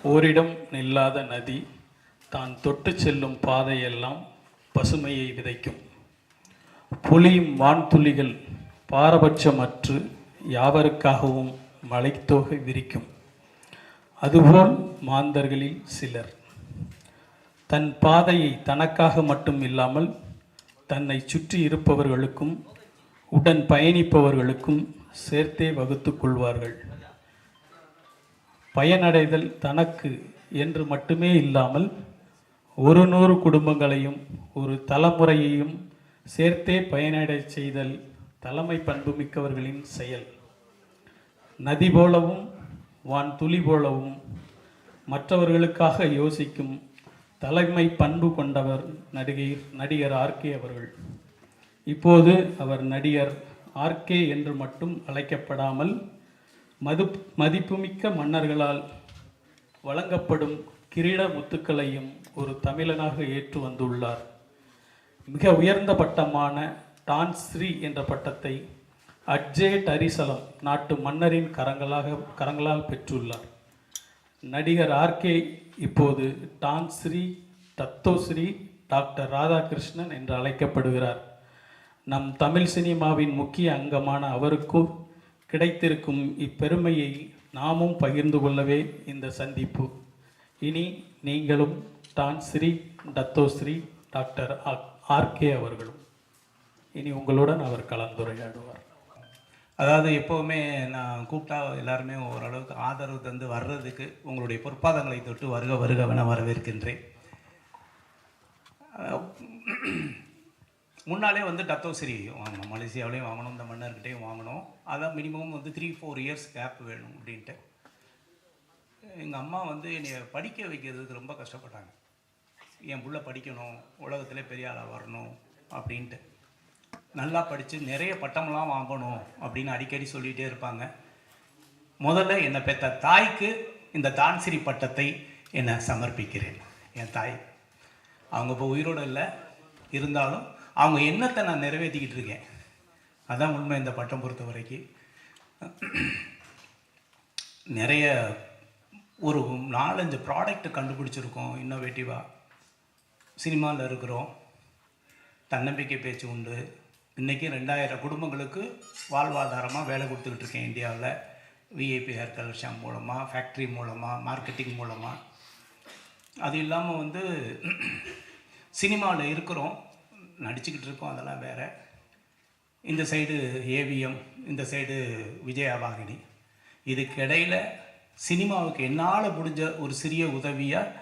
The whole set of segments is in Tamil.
ஓரிடம் நில்லாத நதி தான் தொட்டு செல்லும் பாதையெல்லாம் பசுமையை விதைக்கும். பொழியும் வான்துளிகள் பாரபட்சமற்று யாவருக்காகவும் மலைத்தோகை விரிக்கும். அதுபோல் மாந்தர்களில் சிலர் தன் பாதையை தனக்காக மட்டும் இல்லாமல் தன்னை சுற்றி இருப்பவர்களுக்கும் உடன் பயணிப்பவர்களுக்கும் சேர்த்தே வகுத்து கொள்வார்கள். பயனடைதல் தனக்கு என்று மட்டுமே இல்லாமல் 100 குடும்பங்களையும் ஒரு தலைமுறையையும் சேர்த்தே பயனடை செய்தல் தலைமை பண்புமிக்கவர்களின் செயல். நதி போலவும் வான் துளி போலவும் மற்றவர்களுக்காக யோசிக்கும் தலைமை பண்பு கொண்டவர் நடிகர் ஆர்கே அவர்கள். இப்போது அவர் நடிகர் ஆர்கே என்று மட்டும் அழைக்கப்படாமல் மதிப்புமிக்க மன்னர்களால் வழங்கப்படும் கிரீட முத்துக்களையும் ஒரு தமிழனாக ஏற்று வந்துள்ளார். மிக உயர்ந்த பட்டமான டான் ஸ்ரீ என்ற பட்டத்தை அட்ஜே டரிசலம் நாட்டு மன்னரின் கரங்களால் பெற்றுள்ளார். நடிகர் ஆர்கே இப்போது Tan Sri Dato Sri doctor Radhakrishnan என்று அழைக்கப்படுகிறார். நம் தமிழ் சினிமாவின் முக்கிய அங்கமான அவருக்கு கிடைத்திருக்கும் இப்பெருமையை நாமும் பகிர்ந்து கொள்ளவே இந்த சந்திப்பு. இனி நீங்களும் Tan Sri Dato Sri doctor RK அவர்களும் இனி உங்களுடன் அவர் கலந்துரையாடுவார். அதாவது எப்போவுமே நான் கூப்பிட்டா எல்லாருமே ஓரளவுக்கு ஆதரவு தந்து வர்றதுக்கு உங்களுடைய பொற்பாதங்களை தொட்டு வருக வருகவென வரவேற்கின்றேன். முன்னாலே டத்தோஸ்ரீ வாங்கணும், மலேசியாவிலையும் வாங்கணும், இந்த மன்னர்கிட்டையும் வாங்கணும். அதான் மினிமம் 3-4 இயர்ஸ் கேப் வேணும் அப்படின்ட்டு. எங்கள் அம்மா என்னை படிக்க வைக்கிறதுக்கு ரொம்ப கஷ்டப்பட்டாங்க. என் புள்ள படிக்கணும், உலகத்திலே பெரிய ஆளாக வரணும் அப்படின்ட்டு. நல்லா படித்து நிறைய பட்டமெல்லாம் வாங்கணும் அப்படின்னு அடிக்கடி சொல்லிகிட்டே இருப்பாங்க. முதல்ல என்னை பெற்ற தாய்க்கு இந்த தான்சிரி பட்டத்தை என்னை சமர்ப்பிக்கிறேன். என் தாய் அவங்க இப்போ உயிரோடு இல்லை, இருந்தாலும் அவங்க எண்ணத்தை நான் நிறைவேற்றிக்கிட்டு இருக்கேன். அதான் உண்மை. இந்த பட்டம் பொறுத்த வரைக்கும் நிறைய ஒரு 4-5 ப்ராடக்ட் கண்டுபிடிச்சிருக்கோம். இன்னோவேட்டிவாக சினிமாவில் இருக்கிறோம். தன்னம்பிக்கை பேச்சு உண்டு. இன்றைக்கி 2000 குடும்பங்களுக்கு வாழ்வாதாரமாக வேலை கொடுத்துக்கிட்டு இருக்கேன் இந்தியாவில். விஐபி ஹேர் கலர் ஷாம்பு மூலமாக, ஃபேக்ட்ரி மூலமாக, மார்க்கெட்டிங் மூலமாக. அது இல்லாமல் சினிமாவில் இருக்கிறோம், நடிச்சுக்கிட்டு இருக்கோம், அதெல்லாம் வேறு. இந்த சைடு ஏவிஎம், இந்த சைடு விஜயவாகினி. இதுக்கு இடையில் சினிமாவுக்கு என்னால் முடிஞ்ச ஒரு சிறிய உதவியாக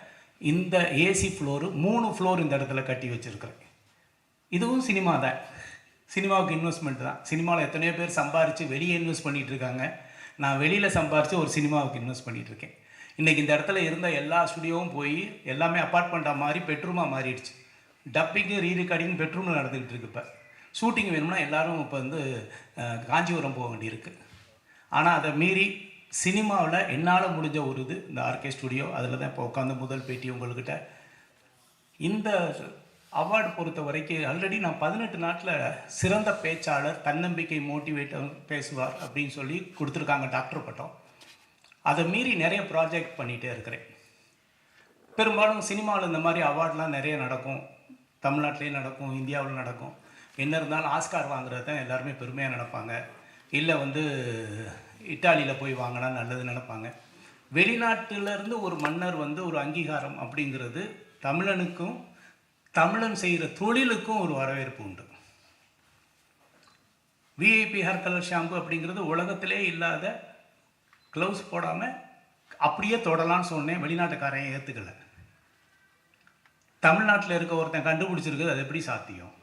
இந்த ஏசி ஃப்ளோரு 3 ஃப்ளோர் இந்த இடத்துல கட்டி வச்சுருக்கிறேன். இதுவும் சினிமா தான், சினிமாவுக்கு இன்வெஸ்ட்மெண்ட் தான். சினிமாவில் எத்தனையோ பேர் சம்பாரித்து வெளியே இன்வெஸ்ட் பண்ணிகிட்டு இருக்காங்க. நான் வெளியில் சம்பாரித்து ஒரு சினிமாவுக்கு இன்வெஸ்ட் பண்ணிகிட்ருக்கேன். இன்றைக்கி இந்த இடத்துல இருந்த எல்லா ஸ்டுடியோவும் போய் எல்லாமே அப்பார்ட்மெண்ட்டாக மாறி பெட்ரூமாக மாறிடுச்சு. டப்பிங்கு ரீரெக்கார்டிங் பெட்ரூமில் நடந்துக்கிட்டு இருக்கு. இப்போ ஷூட்டிங் வேணும்னா எல்லோரும் இப்போ காஞ்சிபுரம் போக வேண்டியிருக்கு. ஆனால் அதை மீறி சினிமாவில் என்னால் முடிஞ்ச ஒரு இது இந்த ஆர்கே ஸ்டுடியோ. அதில் தான் இப்போ உட்காந்து முதல் பேட்டி உங்கள்கிட்ட. இந்த அவார்டு பொறுத்த வரைக்கும் ஆல்ரெடி நான் 18 நாட்டில் சிறந்த பேச்சாளர், தன்னம்பிக்கை மோட்டிவேட்டர் பேசுவார் அப்படின்னு சொல்லி கொடுத்துருக்காங்க டாக்டர் பட்டம். அதை மீறி நிறைய ப்ராஜெக்ட் பண்ணிகிட்டே இருக்கிறேன். பெரும்பாலும் சினிமாவில் இந்த மாதிரி அவார்ட்லாம் நிறைய நடக்கும். தமிழ்நாட்டிலே நடக்கும், இந்தியாவில் நடக்கும். என்ன இருந்தாலும் ஆஸ்கார் வாங்குறது தான் எல்லாருமே பெருமையாக நினைப்பாங்க. இல்லை இட்டாலியில் போய் வாங்கினா நல்லதுன்னு நினைப்பாங்க. வெளிநாட்டிலேருந்து ஒரு மன்னர் ஒரு அங்கீகாரம் அப்படிங்கிறது தமிழனுக்கும் தமிழன் செய்கிற தொழிலுக்கும் ஒரு வரவேற்பு உண்டு. விஐபி ஹேர் கலர் ஷாம்பு அப்படிங்கிறது உலகத்திலே இல்லாத, க்ளவுஸ் போடாமல் அப்படியே தொடலான்னு சொன்னேன். வெளிநாட்டுக்காரையும் ஏற்றுக்கலை. தமிழ்நாட்டில் இருக்க ஒருத்தன் கண்டுபிடிச்சிருக்குது, அது எப்படி சாத்தியம்?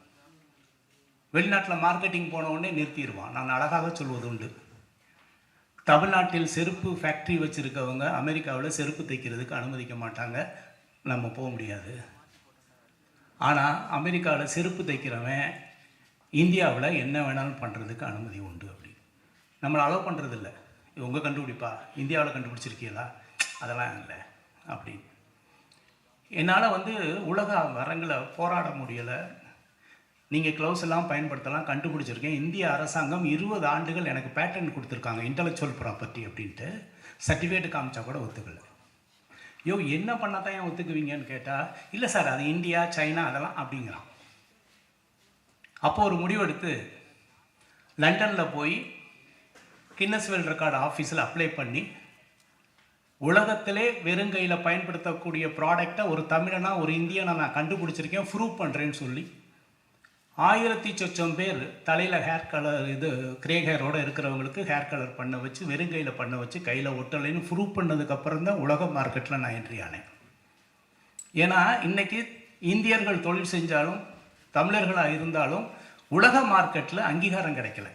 வெளிநாட்டில் மார்க்கெட்டிங் போன உடனே நிறுத்திடுவான். நான் அழகாக சொல்வது உண்டு. தமிழ்நாட்டில் செருப்பு ஃபேக்ட்ரி வச்சுருக்கவங்க அமெரிக்காவில் செருப்பு தைக்கிறதுக்கு அனுமதிக்க மாட்டாங்க, நம்ம போக முடியாது. ஆனால் அமெரிக்காவில் செருப்பு தைக்கிறவன் இந்தியாவில் என்ன வேணாலும் பண்ணுறதுக்கு அனுமதி உண்டு. அப்படி நம்மளை அலோவ் பண்ணுறதில்ல. இவங்க கண்டுபிடிப்பா, இந்தியாவில் கண்டுபிடிச்சிருக்கீங்களா, அதெல்லாம் இல்லை அப்படின்னு. என்னால் உலக அரங்கில் போராட முடியலை. நீங்கள் க்ளவுஸ் எல்லாம் பயன்படுத்தலாம், கண்டுபிடிச்சிருக்கேன். இந்திய அரசாங்கம் 20 ஆண்டுகள் எனக்கு பேட்டர்ன் கொடுத்துருக்காங்க, இன்டலெக்சுவல் ப்ராப்பர்ட்டி அப்படின்ட்டு. சர்டிஃபிகேட் காமிச்சா கூட ஒத்துக்கல. யோ என்ன பண்ணால் தான் ஏன் ஒத்துக்குவீங்கன்னு கேட்டால், இல்லை சார் அது இந்தியா சைனா அதெல்லாம் அப்படிங்கிறான். அப்போ ஒரு முடிவெடுத்து லண்டனில் போய் கின்னஸ் வேர்ல்ட் ரெக்கார்டு ஆஃபீஸில் அப்ளை பண்ணி உலகத்திலே வெறுங்கையில் பயன்படுத்தக்கூடிய ப்ராடக்டை ஒரு தமிழனா ஒரு இந்தியனை நான் கண்டுபிடிச்சிருக்கேன், ப்ரூவ் பண்ணுறேன்னு சொல்லி 1000 பேர் தலையில் ஹேர் கலர் இது கிரே ஹேரோடு இருக்கிறவங்களுக்கு ஹேர் கலர் பண்ண வச்சு வெறுங்கையில் பண்ண வச்சு கையில் ஒட்டலைன்னு ப்ரூவ் பண்ணதுக்கப்புறம் தான் உலக மார்க்கெட்டில் நான் என்ட்ரி ஆனேன். ஏன்னா இன்றைக்கி இந்தியர்கள் தொழில் செஞ்சாலும் தமிழர்களாக இருந்தாலும் உலக மார்க்கெட்டில் அங்கீகாரம் கிடைக்கல.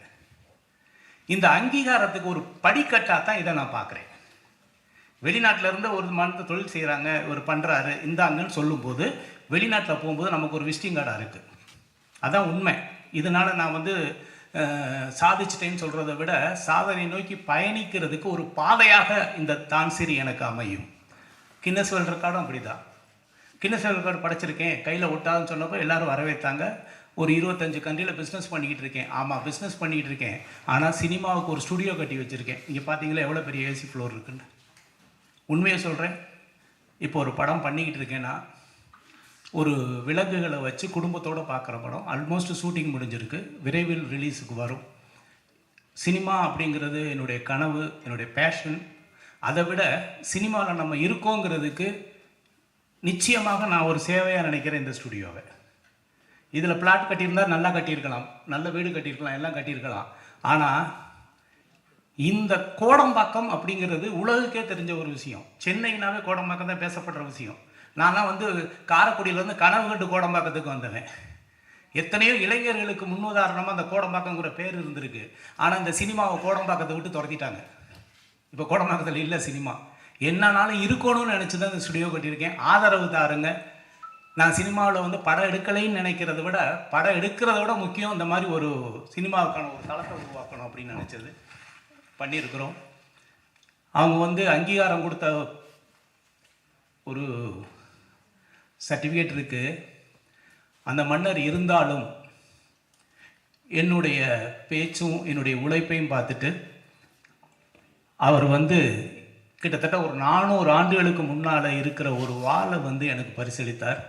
இந்த அங்கீகாரத்துக்கு ஒரு படிக்கட்டாக தான் இதை நான் பார்க்குறேன். வெளிநாட்டில் இருந்து ஒரு மனத்தை தொழில் செய்கிறாங்க, ஒரு பண்ணுறாரு இந்தாங்கன்னு சொல்லும்போது வெளிநாட்டில் போகும்போது நமக்கு ஒரு விசிட்டிங் கார்டாக இருக்குது. அதான் உண்மை. இதனால் நான் வந்து சாதிச்சிட்டேன்னு சொல்கிறத விட சாதனை நோக்கி பயணிக்கிறதுக்கு ஒரு பாதையாக இந்த தான்சிரி எனக்கு அமையும். கின்னஸ் வேர்ல்ட் ரெக்கார்டும் அப்படி தான். கின்னஸ் வேர்ல்ட் ரெக்கார்டு படைச்சிருக்கேன், கையில் ஒட்டாதுன்னு சொன்னப்போ எல்லோரும் வரவேற்றாங்க. ஒரு 25 கண்ட்ரியில் பிஸ்னஸ் பண்ணிக்கிட்டு இருக்கேன். ஆமாம், பிஸ்னஸ் பண்ணிக்கிட்டு இருக்கேன். ஆனால் சினிமாவுக்கு ஒரு ஸ்டுடியோ கட்டி வச்சுருக்கேன். இங்கே பார்த்தீங்களா எவ்வளோ பெரிய ஏசி ஃப்ளோர் இருக்குன்னு. உண்மையை சொல்கிறேன், இப்போ ஒரு படம் பண்ணிக்கிட்டு இருக்கேன்னா ஒரு விலங்குகளை வச்சு குடும்பத்தோடு பார்க்குற படம் ஆல்மோஸ்ட் ஷூட்டிங் முடிஞ்சிருக்கு, விரைவில் ரிலீஸுக்கு வரும். சினிமா அப்படிங்கிறது என்னுடைய கனவு, என்னுடைய பேஷன். அதை விட சினிமாவில் நம்ம இருக்கோங்கிறதுக்கு நிச்சயமாக நான் ஒரு சேவையாக நினைக்கிறேன் இந்த ஸ்டுடியோவை. இதில் பிளாட் கட்டியிருந்தால் நல்லா கட்டியிருக்கலாம், நல்ல வீடு கட்டியிருக்கலாம், எல்லாம் கட்டியிருக்கலாம். ஆனால் இந்த கோடம்பாக்கம் அப்படிங்கிறது உலகுக்கே தெரிஞ்ச ஒரு விஷயம். சென்னைனாவே கோடம்பாக்கம் தான் பேசப்படுற விஷயம். நான்லாம் வந்து காரைக்குடியிலேருந்து கனவு கண்டு கோடம்பாக்கத்துக்கு வந்தவன். எத்தனையோ இளைஞர்களுக்கு முன்னுதாரணமாக அந்த கோடம்பாக்கங்கிற பேர் இருந்திருக்கு. ஆனால் இந்த சினிமாவை கோடம்பாக்கத்தை விட்டு துரத்திட்டாங்க. இப்போ கோடம்பாக்கத்தில் இல்லை சினிமா. என்னன்னாலும் இருக்கணும்னு நினச்சி தான் இந்த ஸ்டுடியோ கட்டியிருக்கேன். ஆதரவு தாருங்க. நான் சினிமாவில் வந்து படம் எடுக்கலைன்னு நினைக்கிறத விட படம் எடுக்கிறத விட முக்கியம் இந்த மாதிரி ஒரு சினிமாவுக்கான ஒரு தளத்தை உருவாக்கணும் அப்படின்னு நினச்சது பண்ணியிருக்கிறோம். அவங்க வந்து அங்கீகாரம் கொடுத்த ஒரு சர்டிஃபிகேட் இருக்குது. அந்த மன்னர் இருந்தாலும் என்னுடைய பேச்சும் என்னுடைய உழைப்பையும் பார்த்துட்டு அவர் வந்து கிட்டத்தட்ட ஒரு 400 ஆண்டுகளுக்கு முன்னால் இருக்கிற ஒரு வாளை வந்து எனக்கு பரிசளித்தார்.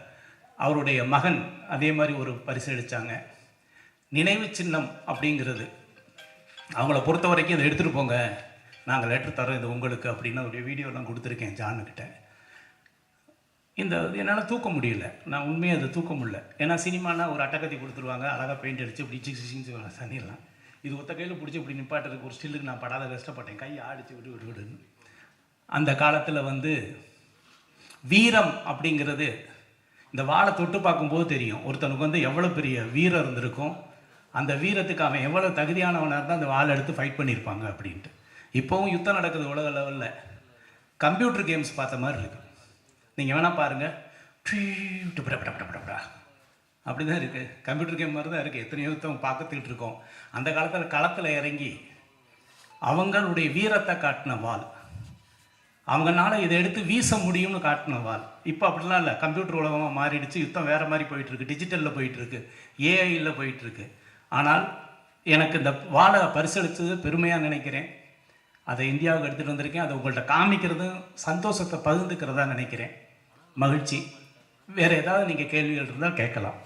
அவருடைய மகன் அதே மாதிரி ஒரு பரிசளித்தாங்க. நினைவு சின்னம் அப்படிங்கிறது அவங்கள பொறுத்த வரைக்கும் இதை எடுத்துகிட்டு போங்க, நாங்கள் லெட்டர் தரோம் இது உங்களுக்கு அப்படின்னு அவருடைய வீடியோலாம் கொடுத்துருக்கேன் ஜானுக்கிட்ட. இந்த என்னால் தூக்க முடியல, நான் உண்மையாக அதை தூக்க முடியல. ஏன்னா சினிமானா ஒரு அட்டக்கத்தி கொடுத்துருவாங்க, அழகாக பெயிண்ட் அடித்து இப்படி சிக்ஸிங் தண்ணிடலாம். இது ஒத்த கையில் பிடிச்சி இப்படி நிப்பாட்டுறதுக்கு ஒரு ஸ்டில்லுக்கு நான் படாத கஷ்டப்பட்டேன், கையை ஆடிச்சு விடுன்னு. அந்த காலத்தில் வந்து வீரம் அப்படிங்கிறது இந்த வாழை தொட்டு பார்க்கும்போது தெரியும் ஒருத்தனுக்கு வந்து எவ்வளோ பெரிய வீரம் இருந்திருக்கும், அந்த வீரத்துக்கு அவன் எவ்வளோ தகுதியானவனாக இருந்தால் அந்த வாழை எடுத்து ஃபைட் பண்ணியிருப்பாங்க அப்படின்ட்டு. இப்போவும் யுத்தம் நடக்குது உலக லெவலில். கம்ப்யூட்டர் கேம்ஸ் பார்த்த மாதிரி இருக்குது. நீங்கள் வேணால் பாருங்கள், அப்படி தான் இருக்குது. கம்ப்யூட்டர் கேம் மாதிரி தான் இருக்குது. எத்தனையோ யுத்தம் பார்த்துக்கிட்டு இருக்கோம். அந்த காலத்தில் களத்தில் இறங்கி அவங்களுடைய வீரத்தை காட்டின வாள், அவங்கனால இதை எடுத்து வீச முடியும்னு காட்டின வாள். இப்போ அப்படிலாம் இல்லை, கம்ப்யூட்டர் உலகமாக மாறிடுச்சு. யுத்தம் வேறு மாதிரி போயிட்டுருக்கு, டிஜிட்டலில் போயிட்டுருக்கு, ஏஐயில் போயிட்டுருக்கு. ஆனால் எனக்கு இந்த வாழை பரிசளித்தது பெருமையாக நினைக்கிறேன். அதை இந்தியாவுக்கு எடுத்துகிட்டு வந்திருக்கேன். அதை உங்கள்கிட்ட காமிக்கிறதும் சந்தோஷத்தை பகிர்ந்துக்கிறதா நினைக்கிறேன். மகிழ்ச்சி. வேறு ஏதாவது நீங்கள் கேள்விகள் இருந்தால் கேட்கலாம்.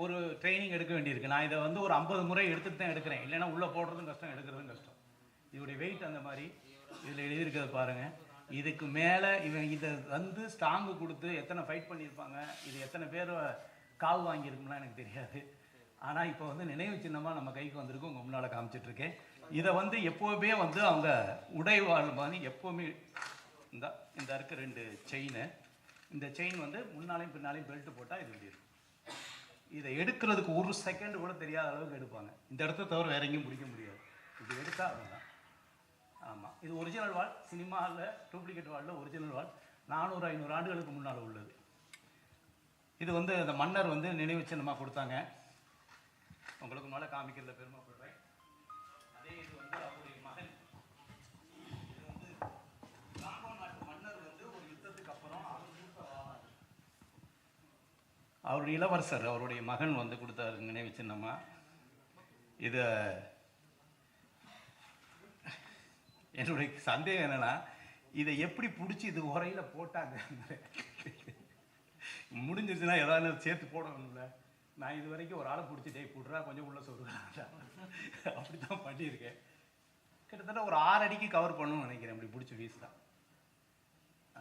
ஒரு ட்ரைனிங் எடுக்க வேண்டியிருக்கு. நான் இதை வந்து ஒரு 50 முறை எடுத்துகிட்டு தான் எடுக்கிறேன். இல்லைன்னா உள்ளே போடுறதும் கஷ்டம், எடுக்கிறதும் கஷ்டம். இதோடைய வெயிட் அந்த மாதிரி. இதில் எழுதியிருக்கிறத பாருங்கள். இதுக்கு மேலே இவன் இதை வந்து ஸ்ட்ராங்கு கொடுத்து எத்தனை ஃபைட் பண்ணியிருப்பாங்க, இது எத்தனை பேர் காவு வாங்கியிருக்கும்லாம் எனக்கு தெரியாது. ஆனால் இப்போ வந்து நினைவு சின்னமாக நம்ம கைக்கு வந்திருக்கு, உங்கள் முன்னால் காமிச்சிட்ருக்கேன். இதை வந்து எப்போவுமே வந்து அவங்க உடைவாள் மாதிரி எப்போவுமே இந்த இருக்க 2 செயின், இந்த செயின் வந்து முன்னாலையும் பின்னாலையும் பெல்ட்டு போட்டால் இது இப்படி இருக்கும். இதை எடுக்கிறதுக்கு ஒரு செகண்ட் கூட தெரியாத அளவுக்கு எடுப்பாங்க. இந்த இடத்த தவிர வேற எங்கேயும் பிடிக்க முடியாது. இது எடுத்தால் அவ்வளோதான். ஆமாம், இது ஒரிஜினல் வால். சினிமாவில் டூப்ளிகேட் வாலில் ஒரிஜினல் வால் 400-500 ஆண்டுகளுக்கு முன்னால் உள்ளது. இது வந்து அந்த மன்னர் வந்து நினைவு சின்னமாக கொடுத்தாங்க. உங்களுக்கு மேலே காமிக்கிறத பெருமைப்படுறேன். அதே இது வந்து அவருடைய மகன். இது வந்து ராமோ நாட்டு மன்னர் வந்து ஒரு யுத்தத்துக்கு அப்புறம் அவர் கொடுத்த வாழை. அவருடைய இளவரசர் அவருடைய மகன் வந்து கொடுத்தாரு நினைவு சின்னமா. இதை என்னுடைய சந்தேகம் என்னன்னா, இதை எப்படி பிடிச்சி இது உரையில் போட்டாங்க. முடிஞ்சிருச்சுன்னா ஏதாவது சேர்த்து போடணும்ல. நான் இது வரைக்கும் ஒரு ஆளை பிடிச்சிட்டே போடுறா கொஞ்சம் உள்ள சொல்கிறேன், அப்படி தான் பண்ணியிருக்கேன். கிட்டத்தட்ட ஒரு 6 அடிக்கு கவர் பண்ணணும்னு நினைக்கிறேன் அப்படி பிடிச்சி வீசுதான்.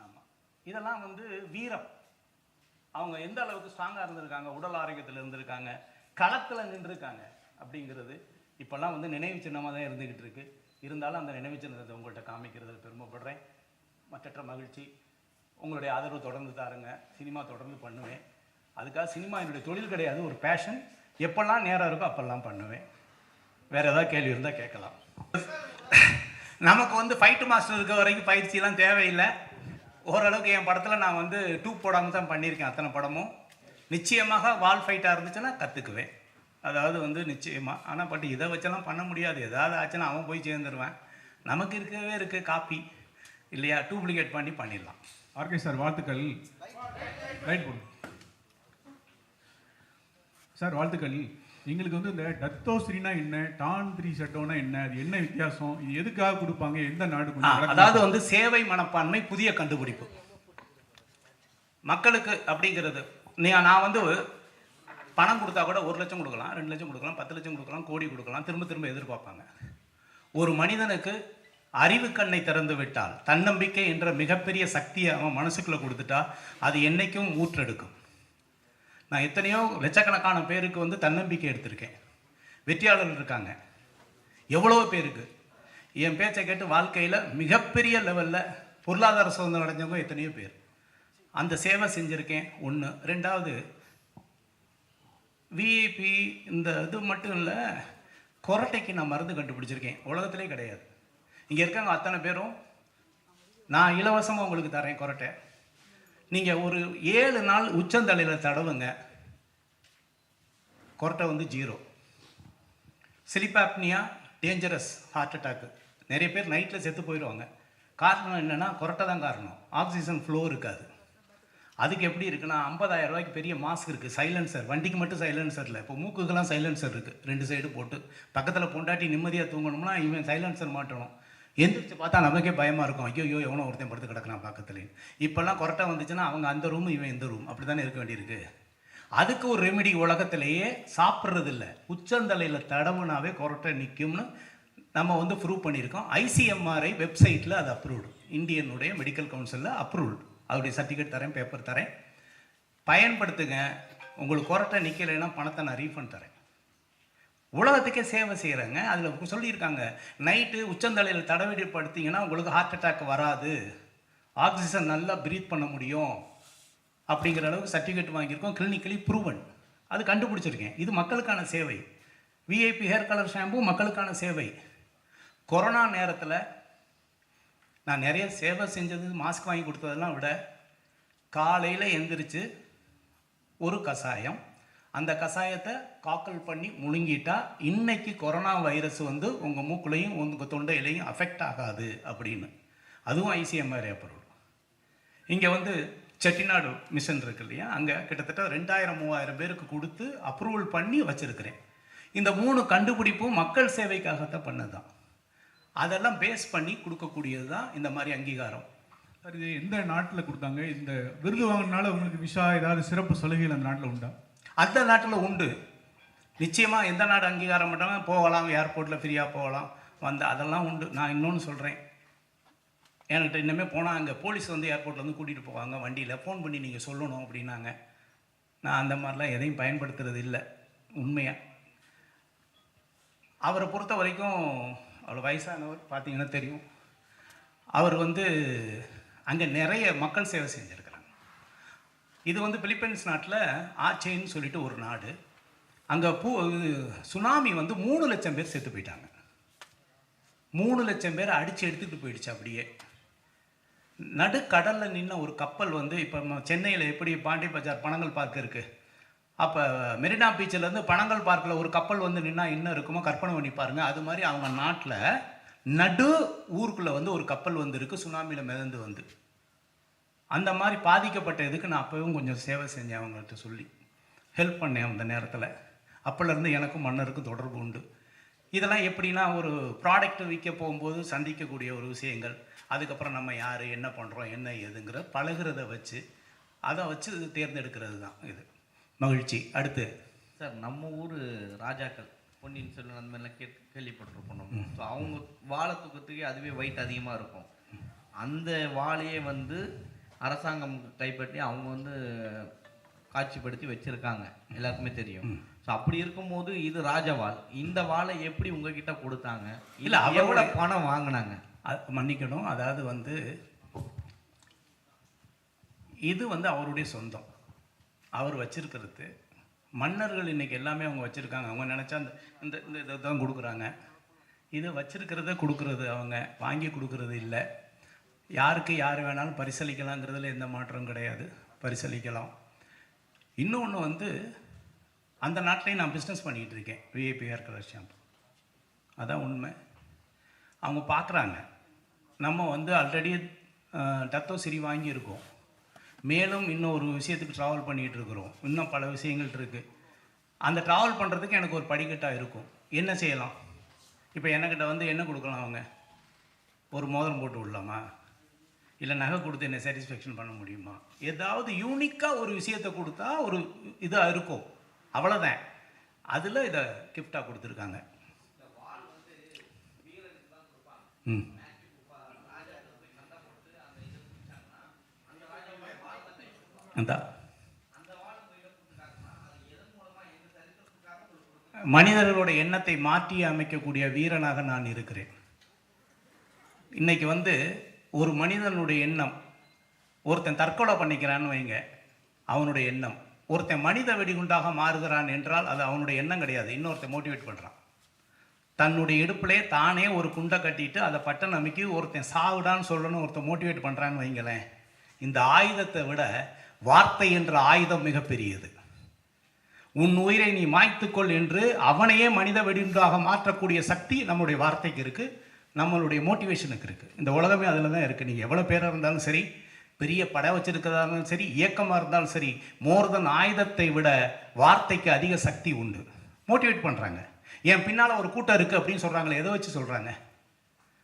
ஆமாம், இதெல்லாம் வந்து வீரம். அவங்க எந்த அளவுக்கு ஸ்ட்ராங்காக இருந்திருக்காங்க, உடல் ஆரோக்கியத்தில் இருந்திருக்காங்க, களத்தில் நின்றுருக்காங்க அப்படிங்கிறது இப்போல்லாம் வந்து நினைவு சின்னமாக தான் இருந்துக்கிட்டு இருக்கு. இருந்தாலும் அந்த நினைவு சின்னத்தை உங்கள்கிட்ட காமிக்கிறதுல பெருமைப்படுறேன். மற்றற்ற மகிழ்ச்சி. உங்களுடைய ஆதரவு தொடர்ந்து தாருங்க. சினிமா தொடர்ந்து பண்ணுவேன். அதுக்காக சினிமா என்னுடைய தொழில் கிடையாது, ஒரு பேஷன். எப்பெல்லாம் நேரம் இருக்கோ அப்பெல்லாம் பண்ணுவேன். வேறு ஏதாவது கேள்வி இருந்தால் கேட்கலாம். நமக்கு வந்து ஃபைட்டு மாஸ்டர் இருக்க வரைக்கும் பயிற்சியெல்லாம் தேவையில்லை. ஓரளவுக்கு என் படத்தில் நான் வந்து டூப் போடாமல் தான் பண்ணியிருக்கேன் அத்தனை படமும். நிச்சயமாக வால் ஃபைட்டாக இருந்துச்சுன்னா கற்றுக்குவேன். அதாவது வந்து நிச்சயமாக. ஆனால் பட் இதை வச்செல்லாம் பண்ண முடியாது. ஏதாவது ஆச்சுன்னா அவன் போய் சேர்ந்துருவேன். நமக்கு இருக்கவே இருக்குது காப்பி இல்லையா, டூப்ளிகேட் பண்ணி பண்ணிடலாம். ஆர்கே சார் வாழ்த்துக்கள். ரைட் போடு சார், வாழ்த்துக்கள். எங்களுக்கு வந்து இந்த டத்தோஸ்ரீனா என்ன, டான் 3 ஷட்டோனா என்ன, அது என்ன வித்தியாசம், இது எதுக்காக கொடுப்பாங்க, எந்த நாடு? அதாவது வந்து சேவை மனப்பான்மை புதிய கண்டுபிடிப்பு மக்களுக்கு அப்படிங்கிறது. நான் வந்து பணம் கொடுத்தா கூட 1 லட்சம் கொடுக்கலாம், 2 லட்சம் கொடுக்கலாம், 10 லட்சம் கொடுக்கலாம், கோடி கொடுக்கலாம், திரும்ப திரும்ப எதிர்பார்ப்பாங்க. ஒரு மனிதனுக்கு அறிவு கண்ணை திறந்து விட்டால், தன்னம்பிக்கை என்ற மிகப்பெரிய சக்தியை அவன் மனசுக்குள்ளே கொடுத்துட்டா அது என்றைக்கும் ஊற்றெடுக்கும். நான் எத்தனையோ லட்சக்கணக்கான பேருக்கு வந்து தன்னம்பிக்கை எடுத்திருக்கேன். வெற்றியாளர்கள் இருக்காங்க எவ்வளோ பேருக்கு. என் பேச்சை கேட்டு வாழ்க்கையில் மிகப்பெரிய லெவலில் பொருளாதார சுதந்திரம் அடைஞ்சவங்க எத்தனையோ பேர். அந்த சேவை செஞ்சுருக்கேன். 1. 2வது விஐபி இந்த இது மட்டும் இல்லை, கொரட்டைக்கு நான் மருந்து கண்டுபிடிச்சிருக்கேன். உலகத்திலே கிடையாது. இங்கே இருக்காங்க அத்தனை பேரும் நான் இலவசமாக உங்களுக்கு தரேன் கொரட்டை. நீங்கள் ஒரு 7 நாள் உச்சந்தலையில் தடவுங்க, கொரட்டை வந்து 0. Sleep apnoea dangerous, heart attack. நிறைய பேர் நைட்டில் செத்து போயிடுவாங்க. காரணம் என்னென்னா கொரட்டை தான் காரணம். ஆக்சிஜன் ஃப்ளோ இருக்காது. அதுக்கு எப்படி இருக்குன்னா 50,000 ரூபாய்க்கு பெரிய மாஸ்க் இருக்குது, சைலன்சர். வண்டிக்கு மட்டும் சைலன்சர் இல்லை, இப்போ மூக்குக்கெல்லாம் சைலன்சர் இருக்குது. 2 சைடு போட்டு பக்கத்தில் பொண்டாட்டி நிம்மதியாக தூங்கணும்னா இவன் சைலன்சர் மாட்டணும். எந்திரிச்சு பார்த்தா நமக்கே பயமாக இருக்கும். ஐயோ எவனோ ஒருத்தன் படுத்து கிடக்கலாம் பக்கத்துலேயே. இப்போல்லாம் கொரட்டை வந்துச்சுன்னா அவங்க அந்த ரூம் இவன் இந்த ரூம் அப்படி தானே இருக்க வேண்டியிருக்கு. அதுக்கு ஒரு ரெமெடி உலகத்திலேயே சாப்பிட்றது இல்லை. உச்சந்தலையில் தடவுனாவே கொரட்டை நிற்கும்னு நம்ம வந்து ப்ரூவ் பண்ணியிருக்கோம். ICMRI வெப்சைட்டில் அது அப்ரூவ்டு, இந்தியனுடைய மெடிக்கல் கவுன்சிலில் அப்ரூவ்டு. அதோடைய சர்டிஃபிகேட் தரேன், பேப்பர் தரேன், பயன்படுத்துங்க. உங்களுக்கு கொரட்டை நிற்கலைன்னா பணத்தை நான் ரீஃபண்ட் தரேன். உலகத்துக்கே சேவை செய்கிறேங்க. அதில் சொல்லியிருக்காங்க, நைட்டு உச்சந்தலையில் தடவிடுப்படுத்திங்கன்னா உங்களுக்கு ஹார்ட் அட்டாக் வராது, ஆக்சிஜன் நல்லா ப்ரீத் பண்ண முடியும் அப்படிங்கிற அளவுக்கு சர்டிஃபிகேட் வாங்கியிருக்கோம். Clinically proven. அது கண்டுபிடிச்சிருக்கேன். இது மக்களுக்கான சேவை. விஐபி ஹேர் கலர் ஷாம்பு மக்களுக்கான சேவை. கொரோனா நேரத்தில் நான் நிறைய சேவை செஞ்சது, மாஸ்க் வாங்கி கொடுத்ததெல்லாம் விட, காலையில் எந்திரிச்சு ஒரு கஷாயம், அந்த கஷாயத்தை காக்கல் பண்ணி முழுங்கிட்டா இன்னைக்கு கொரோனா வைரஸ் வந்து உங்கள் மூக்குலையும் உங்கள் தொண்டையிலையும் அஃபெக்ட் ஆகாது அப்படின்னு. அதுவும் ICMRI அப்ரூவல். இங்கே வந்து செட்டிநாடு மிஷன் இருக்கு இல்லையா, அங்கே கிட்டத்தட்ட 2000-3000 பேருக்கு கொடுத்து அப்ரூவல் பண்ணி வச்சுருக்கிறேன். இந்த 3 கண்டுபிடிப்பும் மக்கள் சேவைக்காகத்தான் பண்ணதான். அதெல்லாம் பேஸ் பண்ணி கொடுக்கக்கூடியது தான் இந்த மாதிரி அங்கீகாரம். சார், இது எந்த நாட்டில் கொடுத்தாங்க? இந்த விருது வாங்கினால உங்களுக்கு விஷா ஏதாவது சிறப்பு சலுகைகள் அந்த நாட்டில் உண்டா? அந்த நாட்டில் உண்டு நிச்சயமாக. எந்த நாடு அங்கீகாரம் பண்ணாலும் போகலாம், ஏர்போர்ட்டில் ஃப்ரீயாக போகலாம் வந்து, அதெல்லாம் உண்டு. நான் இன்னொன்று சொல்கிறேன், என்கிட்ட இன்னமே போனால் அங்கே போலீஸ் வந்து ஏர்போர்ட்டில் வந்து கூட்டிகிட்டு போவாங்க வண்டியில், ஃபோன் பண்ணி நீங்கள் சொல்லணும் அப்படின்னாங்க. நான் அந்த மாதிரிலாம் எதையும் பயன்படுத்துறது இல்லை உண்மையாக. அவரை பொறுத்த வரைக்கும் அவ்வளோ வயசானவர், பார்த்தீங்கன்னா தெரியும். அவர் வந்து அங்கே நிறைய மக்கள் சேவை செஞ்சுருக்கிறாங்க. இது வந்து பிலிப்பைன்ஸ் நாட்டில் ஆச்சேன்னு சொல்லிட்டு ஒரு நாடு. அங்கே சுனாமி வந்து 3 லட்சம் பேர் செத்து போயிட்டாங்க. 3 லட்சம் பேர் அடித்து எடுத்துக்கிட்டு போயிடுச்சு. அப்படியே நடுக்கடலில் நின்ன ஒரு கப்பல் வந்து, இப்போ சென்னையில் எப்படி பாண்டி பஜார் பனங்கல் பார்க் இருக்குது, அப்போ மெரினா பீச்சிலேருந்து பனங்கல் பார்க்கில் ஒரு கப்பல் வந்து நின்னா என்ன இருக்குமோ கற்பனை பண்ணி பாருங்கள். அது மாதிரி அவங்க நாட்டில் நடு ஊருக்குள்ளே வந்து ஒரு கப்பல் வந்துருக்கு, சுனாமியில் மிதந்து வந்து. அந்த மாதிரி பாதிக்கப்பட்ட இதுக்கு நான் அப்போவும் கொஞ்சம் சேவை செஞ்சேன் அவங்கள்ட்ட சொல்லி. ஹெல்ப் பண்ணேன் அந்த நேரத்தில். அப்போலேருந்து எனக்கும் மன்னருக்கும் தொடர்பு உண்டு. இதெல்லாம் எப்படின்னா, ஒரு ப்ராடக்ட் விற்க போகும்போது சந்திக்கக்கூடிய ஒரு விஷயங்கள். அதுக்கப்புறம் நம்ம யார், என்ன பண்ணுறோம், என்ன ஏதுங்கிற பழகிறத வச்சு அதை வச்சு தேர்ந்தெடுக்கிறது தான் இது. மகிழ்ச்சி. அடுத்து சார், நம்ம ஊர் ராஜாக்கள் பொன்னியின் செல்வன் அந்த மாதிரிலாம் கேள்விப்பட்டிருப்போம் நம்ம. ஸோ அவங்க வாழை தூக்கத்துக்கே அதுவே வெயிட் அதிகமாக இருக்கும். அந்த வாழையே வந்து அரசாங்கம் கைப்பற்றி அவங்க வந்து காட்சிப்படுத்தி வச்சுருக்காங்க, எல்லாருக்குமே தெரியும். ஸோ அப்படி இருக்கும்போது இது ராஜவாள், இந்த வாழை எப்படி உங்ககிட்ட கொடுத்தாங்க? இல்லை எவ்வளோ பணம் வாங்கினாங்க? மன்னிக்கணும், அதாவது வந்து இது வந்து அவருடைய சொந்தம், அவர் வச்சிருக்கிறது. மன்னர்கள் இன்றைக்கி எல்லாமே அவங்க வச்சுருக்காங்க. அவங்க நினச்சா இந்த இந்த இதை தான் கொடுக்குறாங்க. இது வச்சிருக்கிறத கொடுக்குறது, அவங்க வாங்கி கொடுக்குறது இல்லை. யாருக்கு யார் வேணாலும் பரிசளிக்கலாங்கிறதுல எந்த மாற்றமும் கிடையாது, பரிசளிக்கலாம். இன்னொன்று வந்து அந்த நாட்டிலையும் நான் பிஸ்னஸ் பண்ணிகிட்டு இருக்கேன், விஐபி ஹேர் கலர் ஷாம்பு. அதான் உண்மை. அவங்க பார்க்குறாங்க நம்ம வந்து ஆல்ரெடி டத்தோசிரி வாங்கியிருக்கோம், மேலும் இன்னும் ஒரு விஷயத்துக்கு ட்ராவல் பண்ணிகிட்டு இருக்கிறோம், இன்னும் பல விஷயங்கள் இருக்குது. அந்த ட்ராவல் பண்ணுறதுக்கு எனக்கு ஒரு படிக்கட்டாக இருக்கும். என்ன செய்யலாம்? இப்போ என்கிட்ட வந்து என்ன கொடுக்கலாம்? அவங்க ஒரு மோதிரம் போட்டு விடலாமா, இல்லை நகை கொடுத்து என்ன சாட்டிஸ்ஃபேக்ஷன் பண்ண முடியுமா? ஏதாவது யூனிக்காக ஒரு விஷயத்தை கொடுத்தா ஒரு இதாக இருக்கும், அவ்வளோதான். அதில் இதை கிஃப்டாக கொடுத்துருக்காங்க. ம் அந்த மனிதர்களோட எண்ணத்தை மாற்றி அமைக்கக்கூடிய வீரனாக நான் இருக்கிறேன். இன்னைக்கு வந்து ஒரு மனிதனுடைய எண்ணம், ஒருத்தன் தற்கொலை பண்ணிக்கிறான்னு வைங்க, அவனுடைய எண்ணம். ஒருத்தன் மனித வெடிகுண்டாக மாறுகிறான் என்றால் அது அவனுடைய எண்ணம் கிடையாது, இன்னொருத்தன் மோட்டிவேட் பண்ணுறான். தன்னுடைய இடுப்பிலே தானே ஒரு குண்டை கட்டிட்டு அதை பட்டன் அமைக்கி ஒருத்தன் சாவுடான்னு சொல்லணும், ஒருத்தன் மோட்டிவேட் பண்ணுறான்னு வைங்களேன். இந்த ஆயுதத்தை விட வார்த்தை என்ற ஆயுதம் மிகப்பெரியது. உன் உயிரை நீ மாய்த்துக்கொள் என்று அவனையே மனித வெடிகுண்டாக மாற்றக்கூடிய சக்தி நம்முடைய வார்த்தைக்கு இருக்குது, நம்மளுடைய மோட்டிவேஷனுக்கு இருக்குது. இந்த உலகமே அதில் தான் இருக்குது. நீங்கள் எவ்வளோ பேராக இருந்தாலும் சரி, பெரிய படை வச்சிருக்கிறதா இருந்தாலும் சரி, இயக்கமாக இருந்தாலும் சரி, மோர் தென் ஆயுதத்தை விட வார்த்தைக்கு அதிக சக்தி உண்டு. மோட்டிவேட் பண்ணுறாங்க. என் பின்னால் ஒரு கூட்டம் இருக்குது அப்படின்னு சொல்கிறாங்களே, எதை வச்சு சொல்கிறாங்க?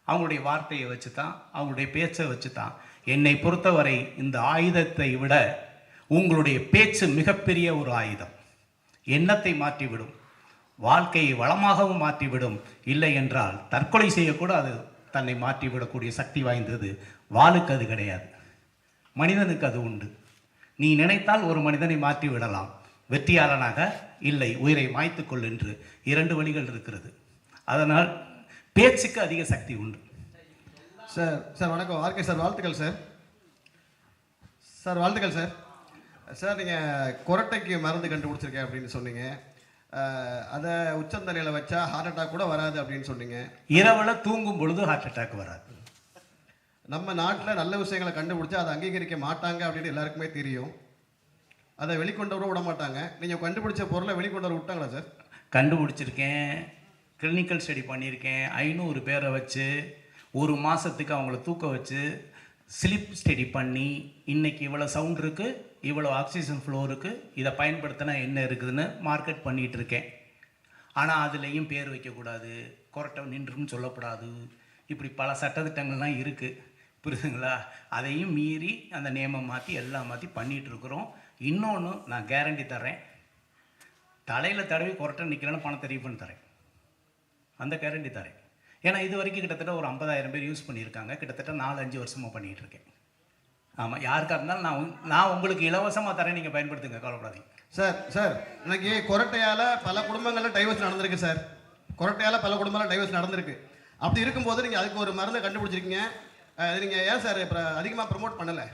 அவங்களுடைய வார்த்தையை வச்சு தான், அவங்களுடைய பேச்சை வச்சு தான். என்னை பொறுத்தவரை இந்த ஆயுதத்தை விட உங்களுடைய பேச்சு மிகப்பெரிய ஒரு ஆயுதம். எண்ணத்தை மாற்றிவிடும், வாழ்க்கையை வளமாகவும் மாற்றிவிடும். இல்லை என்றால் தற்கொலை செய்யக்கூட அது தன்னை மாற்றிவிடக்கூடிய சக்தி வாய்ந்தது. வாளுக்கு அது கிடையாது, மனிதனுக்கு அது உண்டு. நீ நினைத்தால் ஒரு மனிதனை மாற்றி விடலாம், வெற்றியாளனாக இல்லை உயிரை மாய்த்துக்கொள் என்று 2 வழிகள் இருக்கிறது. அதனால் பேச்சுக்கு அதிக சக்தி உண்டு. சார் சார் வணக்கம். ஆர்கே சார், வாழ்த்துக்கள் சார். சார் வாழ்த்துக்கள் சார். சார் நீங்கள் கொரட்டைக்கு மருந்து கண்டுபிடிச்சிருக்கேன் அப்படின்னு சொன்னீங்க. அதை உச்சந்தலையில் வச்சா ஹார்ட் அட்டாக் கூட வராது அப்படின்னு சொன்னீங்க. இரவில் தூங்கும் பொழுது ஹார்ட் அட்டாக் வராது. நம்ம நாட்டில் நல்ல விஷயங்களை கண்டுபிடிச்சா அதை அங்கீகரிக்க மாட்டாங்க அப்படின்னு எல்லாருக்குமே தெரியும். அதை வெளிக்கொண்டு வர விட மாட்டாங்க. நீங்கள் கண்டுபிடிச்ச பொருளை வெளிக்கொண்டு வர விட்டாங்களா சார்? கண்டுபிடிச்சிருக்கேன், கிளினிக்கல் ஸ்டடி பண்ணியிருக்கேன். 500 பேரை வச்சு 1 மாதத்துக்கு அவங்கள தூக்க வச்சு ஸ்லிப் ஸ்டடி பண்ணி, இன்றைக்கி இவ்வளோ சவுண்ட் இருக்குது, இவ்வளோ ஆக்சிஜன் ஃப்ளோ இருக்குது, இதை பயன்படுத்தினா என்ன இருக்குதுன்னு மார்க்கெட் பண்ணிகிட்டு இருக்கேன். ஆனால் அதுலேயும் பேர் வைக்கக்கூடாது, கொரட்டை நின்றுன்னு சொல்லக்கூடாது, இப்படி பல சட்டத்திட்டங்கள்லாம் இருக்குது, புரியுதுங்களா? அதையும் மீறி அந்த நேமம் மாற்றி எல்லாம் மாற்றி பண்ணிகிட்ருக்குறோம். இன்னொன்று நான் கேரண்டி தரேன், தலையில் தடவி கொரட்டை நிற்கலன்னு பணத்தை ரீஃபண்ட் தரேன், அந்த கேரண்டி தரேன். ஏன்னா இது வரைக்கும் கிட்டத்தட்ட ஒரு 50,000 பேர் யூஸ் பண்ணியிருக்காங்க. கிட்டத்தட்ட 4-5 வருஷமாக பண்ணிகிட்டு இருக்கேன். ஆமாம், யாருக்காக இருந்தாலும் நான் உங்களுக்கு இலவசமாக தரேன், நீங்கள் பயன்படுத்துங்க, கவலைப்படாதீங்க. சார் சார் இன்னைக்கு கொரட்டையால் பல குடும்பங்களில் டைவர்ஸ் நடந்திருக்கு சார். கொரட்டையால் பல குடும்பங்களில் டைவர்ஸ் நடந்திருக்கு. அப்படி இருக்கும்போது நீங்கள் அதுக்கு ஒரு மருந்தை கண்டுபிடிச்சிருக்கீங்க. நீங்கள் ஏன் சார் இப்போ அதிகமாக ப்ரமோட் பண்ணலை?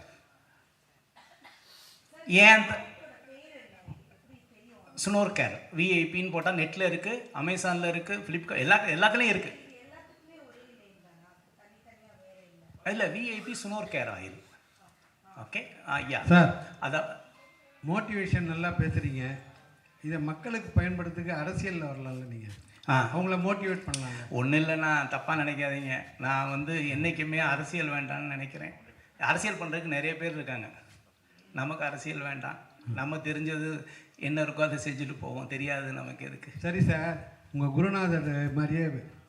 ஏன் ஸ்னோர் கேர் விஐபின்னு போட்டால் நெட்டில் இருக்குது, அமேசானில் இருக்குது, ஃப்ளிப்கார்ட் எல்லாத்துலேயும் இருக்குது. இல்லை, VIP snore care oil. Okay ஐயா சார், அதான் மோட்டிவேஷன் நல்லா பேசுகிறீங்க. இதை மக்களுக்கு பயன்படுத்துக்கு அரசியலில் வரலாம்ல, நீங்கள் அவங்கள மோட்டிவேட் பண்ணலாங்க. ஒன்றும் இல்லை, நான் தப்பாக நினைக்காதீங்க. நான் வந்து என்றைக்குமே அரசியல் வேண்டாம்னு நினைக்கிறேன். அரசியல் பண்ணுறதுக்கு நிறைய பேர் இருக்காங்க, நமக்கு அரசியல் வேண்டாம். நம்ம தெரிஞ்சது என்ன இருக்கோ அதை செஞ்சுட்டு போவோம், தெரியாது நமக்கு எதுக்கு. சரி சார், உங்கள் குருநாதர் மாதிரியே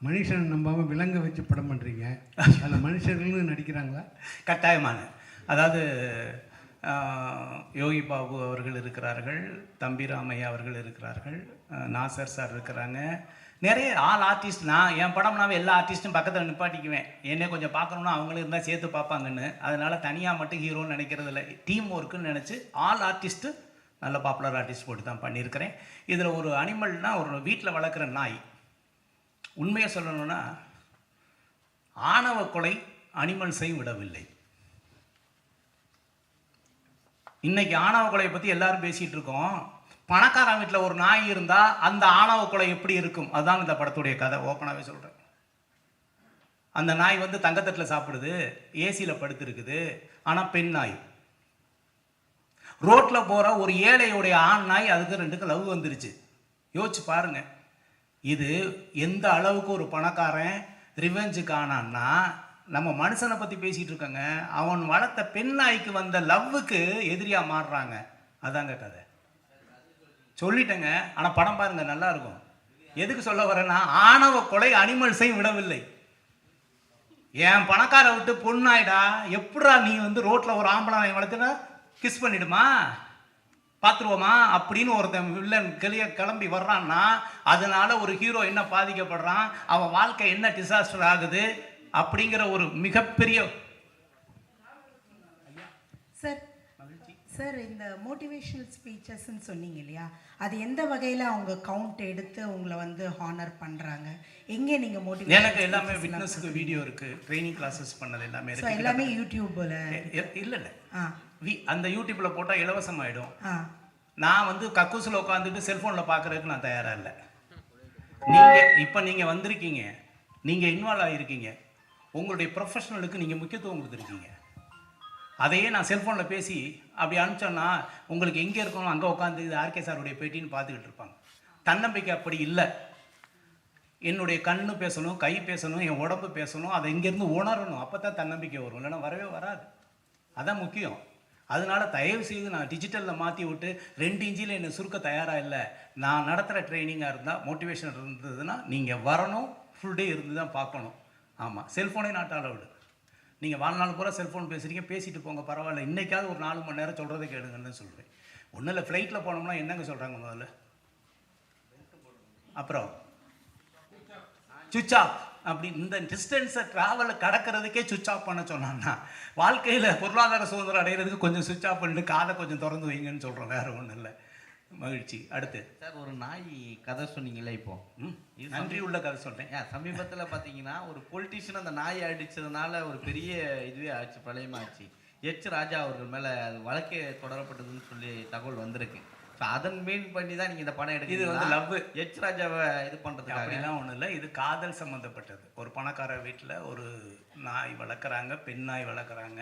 மனுஷன் நம்பாமல் விலங்கை வச்சு படம் பண்ணுறீங்க, அதில் மனுஷர்கள்னு நடிக்கிறாங்களா? கட்டாயமான, அதாவது யோகி பாபு அவர்கள் இருக்கிறார்கள், தம்பி ராமையா அவர்கள் இருக்கிறார்கள், நாசர் சார் இருக்கிறாங்க, நிறைய ஆர்டிஸ்ட். நான் என் படம்னாவே எல்லா ஆர்டிஸ்ட்டும் பக்கத்தில் நிப்பாட்டிக்குவேன், என்னை கொஞ்சம் பார்க்கணுன்னா அவங்களும் இருந்தால் சேர்த்து பார்ப்பாங்கன்னு. அதனால் தனியாக மட்டும் ஹீரோன்னு நினைக்கிறது இல்லை, டீம் ஒர்க்குன்னு நினச்சி ஆல் ஆர்டிஸ்ட்டு நல்ல பாப்புலர் ஆர்டிஸ்ட் போட்டு தான் பண்ணியிருக்கிறேன். இதில் ஒரு அனிமல்னால் ஒரு வீட்டில் வளர்க்குற நாய். உண்மையை சொல்லணும்னா ஆணவ கொலை அனிமல்ஸை விடவில்லை. இன்னைக்கு ஆணவ கொலையை பற்றி எல்லாரும் பேசிகிட்டு இருக்கோம். பணக்காரன் வீட்டில் ஒரு நாய் இருந்தால் அந்த ஆணவ கொலை எப்படி இருக்கும், அதுதான் இந்த படத்துடைய கதை. ஓப்பனாகவே சொல்கிறேன். அந்த நாய் வந்து தங்கத்தட்டில் சாப்பிடுது, ஏசியில் படுத்துருக்குது, ஆனால் பெண் நாய். ரோட்டில் போகிற ஒரு ஏழையுடைய ஆண் நாய், அதுக்கு ரெண்டுக்கு லவ் வந்துருச்சு. யோசிச்சு பாருங்க, இது எந்த அளவுக்கு ஒரு பணக்காரன் ரிவெஞ்சுக்கு ஆனான்னா, நம்ம மனுஷனை பற்றி பேசிகிட்டு இருக்கோங்க, அவன் வளர்த்த பெண் நாய்க்கு வந்த லவ்வுக்கு எதிரியாக மாறுறாங்க. அதாங்க கதை. சொல்லிட்டேங்க, ஆனால் படம் பாருங்க, நல்லா இருக்கும். எதுக்கு சொல்ல வரேன்னா, ஆணவ கொலை அனிமல்ஸையும் விடவில்லை. என் பணக்கார விட்டு பொண்ணாயிடா, எப்படா நீ வந்து ரோட்டில் ஒரு ஆம்பளை நாய் வளர்த்துனா கிஸ் பண்ணிடுமா, பார்த்துருவோமா அப்படின்னு ஒருத்தன் வில்லன் கிளம்பி வர்றான்னா, அதனால ஒரு ஹீரோ என்ன பாதிக்கப்படுறான், அவன் வாழ்க்கை என்ன டிசாஸ்டர் ஆகுது அப்படிங்கிற ஒரு மிகப்பெரிய. சார், இந்த மோட்டிவேஷனல் ஸ்பீச்சஸ்ன்னு சொன்னீங்க இல்லையா, அது எந்த வகையில் அவங்க கவுண்ட் எடுத்து உங்களை வந்து ஹானர் பண்ணுறாங்க, எங்கே நீங்கள் மோட்டிவேஷன்? எனக்கு எல்லாமே விட்னஸுக்கு வீடியோ இருக்குது, ட்ரைனிங் கிளாஸஸ் பண்ணது எல்லாமே இருக்குது. எல்லாமே யூடியூப்பில் இல்லை அந்த யூடியூப்பில் போட்டால் இலவசமாயிடும். நான் வந்து கக்கூசில் உட்காந்துட்டு செல்ஃபோனில் பார்க்குறதுக்கு நான் தயாராக இல்லை. நீங்கள் வந்திருக்கீங்க, நீங்கள் இன்வால்வ் ஆகியிருக்கீங்க, உங்களுடைய ப்ரொஃபஷனலுக்கு நீங்கள் முக்கியத்துவம் கொடுத்துருக்கீங்க. அதையே நான் செல்ஃபோனில் பேசி அப்படி அனுப்பிச்சோன்னா உங்களுக்கு எங்கே இருக்கணும் அங்கே உட்காந்து இது ஆர்கே சாருடைய பேட்டின்னு பார்த்துக்கிட்டு இருப்பாங்க. தன்னம்பிக்கை அப்படி இல்லை. என்னுடைய கண்ணு பேசணும், கை பேசணும், என் உடம்பு பேசணும், அதை இங்கேருந்து உணரணும், அப்போ தான் தன்னம்பிக்கை வரும், இல்லைன்னா வரவே வராது. அதான் முக்கியம். அதனால தயவு செய்து நான் டிஜிட்டலில் மாற்றி விட்டு 2 இன்ச்சில் என்னை சுருக்க தயாராக இல்லை. நான் நடத்துகிற ட்ரைனிங்காக இருந்தால், மோட்டிவேஷன் இருந்ததுன்னா நீங்கள் வரணும், ஃபுல் டே இருந்து தான் பார்க்கணும். ஆமாம், செல்ஃபோனே நாட் அலவுடு. நீங்கள் வாழ்நாள் பூரா செல்ஃபோன் பேசுகிறீங்க, பேசிட்டு போங்க, பரவாயில்ல. இன்றைக்காவது ஒரு 4 மணி நேரம் சொல்கிறத கேளுங்கன்னு சொல்கிறேன். ஒன்றும் இல்லை, ஃப்ளைட்டில் போனோம்னா என்னங்க சொல்கிறாங்க முதல்ல, அப்புறம் சுவிட்ச் ஆஃப் அப்படி. இந்த டிஸ்டன்ஸை ட்ராவலை கடக்கிறதுக்கே சுவிட்ச் ஆஃப் பண்ண சொன்னான்னா, வாழ்க்கையில் பொருளாதார சுதந்திரம் அடைகிறதுக்கு கொஞ்சம் சுவிட்ச் ஆஃப் பண்ணிட்டு காதை கொஞ்சம் திறந்து வைங்கன்னு சொல்கிறோம், வேறு ஒன்றும் இல்லை. மகிழ்ச்சி. அடுத்து சார், ஒரு நாய் கதை சொன்னீங்களே, இப்போ நன்றி உள்ள கதை சொல்கிறேன். சமீபத்தில் பார்த்தீங்கன்னா ஒரு பொலிட்டீஷியன் அந்த நாயை அடித்ததுனால ஒரு பெரிய இதுவே ஆச்சு, பிரளயமாச்சு. எச் ராஜா அவர்கள் மேலே அது வழக்கே தொடரப்பட்டதுன்னு சொல்லி தகவல் வந்திருக்கு. ஸோ அதன் மீன் பண்ணி தான் நீங்கள் இந்த படம் எடுக்க. இது வந்து லவ். எச் ராஜாவை இது பண்ணுறதுக்கு அப்படிலாம் ஒன்றும் இல்லை, இது காதல் சம்மந்தப்பட்டது. ஒரு பணக்கார வீட்டில் ஒரு நாய் வளர்க்குறாங்க, பெண் நாய் வளர்க்குறாங்க.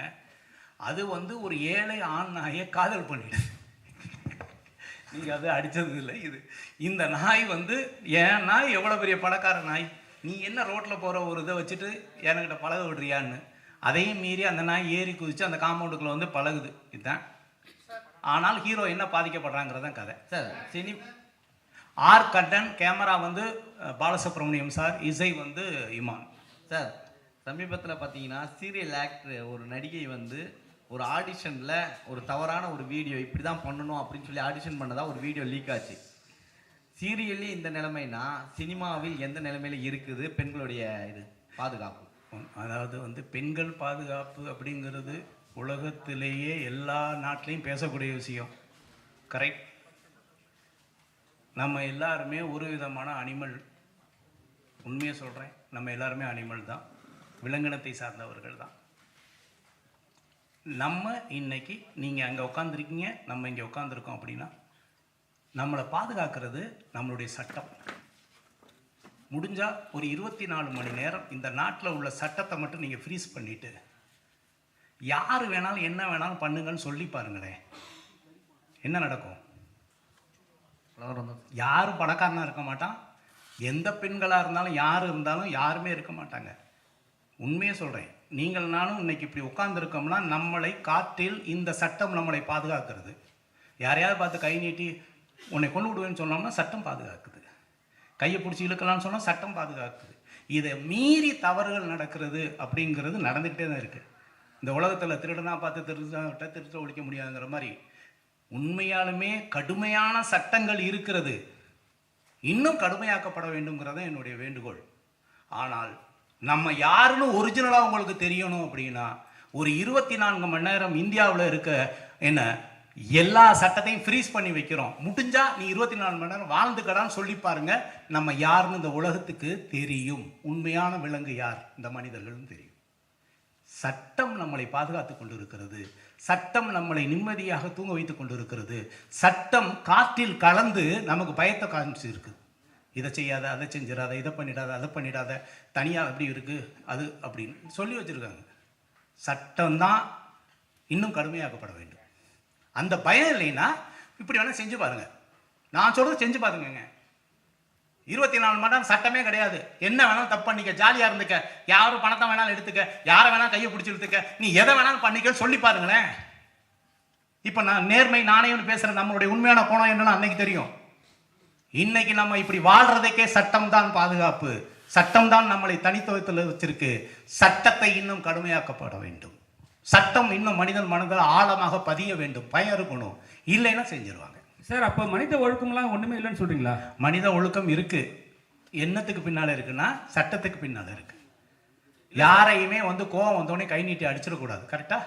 அது வந்து ஒரு ஏழை ஆண் நாயை காதல் பண்ணிடுது. நீங்கள் அதை அடித்தது இல்லை. இந்த நாய் வந்து என் நாய் எவ்வளோ பெரிய பணக்கார நாய், நீ என்ன ரோட்டில் போகிற ஒரு இதை வச்சுட்டு என்கிட்ட பழக விடுறியான்னு. அதையும் மீறி அந்த நாய் ஏறி குதித்து அந்த காம்பவுண்டுக்குள்ளே வந்து பழகுது. இதுதான். ஆனால் ஹீரோ என்ன பாதிக்கப்படுறாங்கிறதான் கதை. சார், ஆர் கட்டன், கேமரா வந்து பாலசுப்ரமணியம் சார், இசை வந்து இமான் சார். சமீபத்தில் பார்த்தீங்கன்னா சீரியல் ஆக்டர் ஒரு நடிகை வந்து ஒரு ஆடிஷனில் ஒரு தவறான ஒரு வீடியோ இப்படி தான் பண்ணணும் அப்படின்னு சொல்லி ஆடிஷன் பண்ணதாக ஒரு வீடியோ லீக் ஆச்சு. சீரியல்லே இந்த நிலைமைனா சினிமாவில் எந்த நிலைமையில இருக்குது பெண்களுடைய இது பாதுகாப்பு? அதாவது வந்து பெண்கள் பாதுகாப்பு அப்படிங்கிறது உலகத்திலேயே எல்லா நாட்டிலையும் பேசக்கூடிய விஷயம். கரெக்ட். நம்ம எல்லாருமே ஒரு விதமான அனிமல். உண்மையை சொல்கிறேன், நம்ம எல்லாருமே அனிமல் தான், விலங்கினத்தை சார்ந்தவர்கள் தான். நம்ம இன்னைக்கு நீங்கள் அங்கே உட்காந்துருக்கீங்க, நம்ம இங்கே உட்காந்துருக்கோம் அப்படின்னா நம்மளை பாதுகாக்கிறது நம்மளுடைய சட்டம். முடிஞ்சால் ஒரு 24 மணி நேரம் இந்த நாட்டில் உள்ள சட்டத்தை மட்டும் நீங்கள் ஃப்ரீஸ் பண்ணிவிட்டு யார் வேணாலும் என்ன வேணாலும் பண்ணுங்கன்னு சொல்லி பாருங்களேன், என்ன நடக்கும்? யாரும் பணக்காரனாக இருக்க மாட்டான், எந்த பெண்களாக இருந்தாலும் யார் இருந்தாலும் யாருமே இருக்க மாட்டாங்க. உண்மையே சொல்கிறேன். நீங்கள் நானும் இன்னைக்கு இப்படி உட்கார்ந்துருக்கோம்னா நம்மளை காற்றில் இந்த சட்டம் நம்மளை பாதுகாக்கிறது. யாரையாவது பார்த்து கை நீட்டி உன்னை கொண்டு விடுவேன்னு சொன்னோம்னா சட்டம் பாதுகாக்குது. கையை பிடிச்சி இழுக்கலாம்னு சொன்னால் சட்டம் பாதுகாக்குது. இதை மீறி தவறுகள் நடக்கிறது அப்படிங்கிறது நடந்துக்கிட்டே தான் இருக்குது. இந்த உலகத்தில் திருடனா பார்த்து திருத்த ஒழிக்க முடியாதுங்கிற மாதிரி உண்மையாலுமே கடுமையான சட்டங்கள் இருக்கிறது. இன்னும் கடுமையாக்கப்பட வேண்டும்ங்கிறத என்னுடைய வேண்டுகோள். ஆனால் நம்ம யாருன்னு ஒரிஜினலாக உங்களுக்கு தெரியணும் அப்படின்னா ஒரு 24 மணி நேரம் இந்தியாவில் இருக்க என்ன எல்லா சட்டத்தையும் ஃப்ரீஸ் பண்ணி வைக்கிறோம். முடிஞ்சா நீ 24 மணி நேரம் வாழ்ந்துக்கடான்னு சொல்லி பாருங்க, நம்ம யாருன்னு இந்த உலகத்துக்கு தெரியும். உண்மையான விலங்கு யார், இந்த மனிதர்கள்னு தெரியும். சட்டம் நம்மளை பாதுகாத்து கொண்டு இருக்கிறது. சட்டம் நம்மளை நிம்மதியாக தூங்க வைத்து கொண்டு இருக்கிறது. சட்டம் காற்றில் கலந்து நமக்கு பயத்தை காமிச்சு இருக்குது. இதை செய்யாத, அதை செஞ்சிடாத, இதை பண்ணிடாத, அதை பண்ணிடாத, தனியாக எப்படி இருக்குது அது அப்படின்னு சொல்லி வச்சுருக்காங்க. சட்டம்தான் இன்னும் கடுமையாக்கப்பட வேண்டும். அந்த பயம் இல்லைன்னா இப்படி வேணால் செஞ்சு பாருங்கள். நான் சொல்கிறது செஞ்சு பாருங்க. 24 மணி நேரம் சட்டமே கிடையாது. என்ன வேணாலும் தப்பு பண்ணிக்க, ஜாலியாக இருந்துக்க, யாரும் பணத்தை வேணாலும் எடுத்துக்க, யாரை வேணாலும் கையை பிடிச்சி எடுத்துக்க, நீ எதை வேணாலும் பண்ணிக்க சொல்லி பாருங்களேன். இப்போ நான் நேர்மை நாணயம்னு பேசுகிறேன். நம்மளுடைய உண்மையான கோணம் என்னன்னு அன்னைக்கு தெரியும். இன்னைக்கு நம்ம இப்படி வாழ்றதுக்கே சட்டம் தான் பாதுகாப்பு. சட்டம் தான் நம்மளை தனித்துவத்தில் வச்சிருக்கு. சட்டத்தை இன்னும் கடுமையாக்கப்பட வேண்டும். சட்டம் இன்னும் மனிதன் மனதில் ஆழமாக பதிய வேண்டும். பயம் இருக்கணும், இல்லைன்னா செஞ்சிருவாங்க. சார், அப்போ மனித ஒழுக்கம்லாம் ஒன்றுமே இல்லைன்னு சொல்கிறீங்களா? மனித ஒழுக்கம் இருக்கு. என்னத்துக்கு பின்னால் இருக்குன்னா சட்டத்துக்கு பின்னால் இருக்கு. யாரையுமே கோபம் வந்தோடனே கை நீட்டி அடிச்சிடக்கூடாது. கரெக்டா?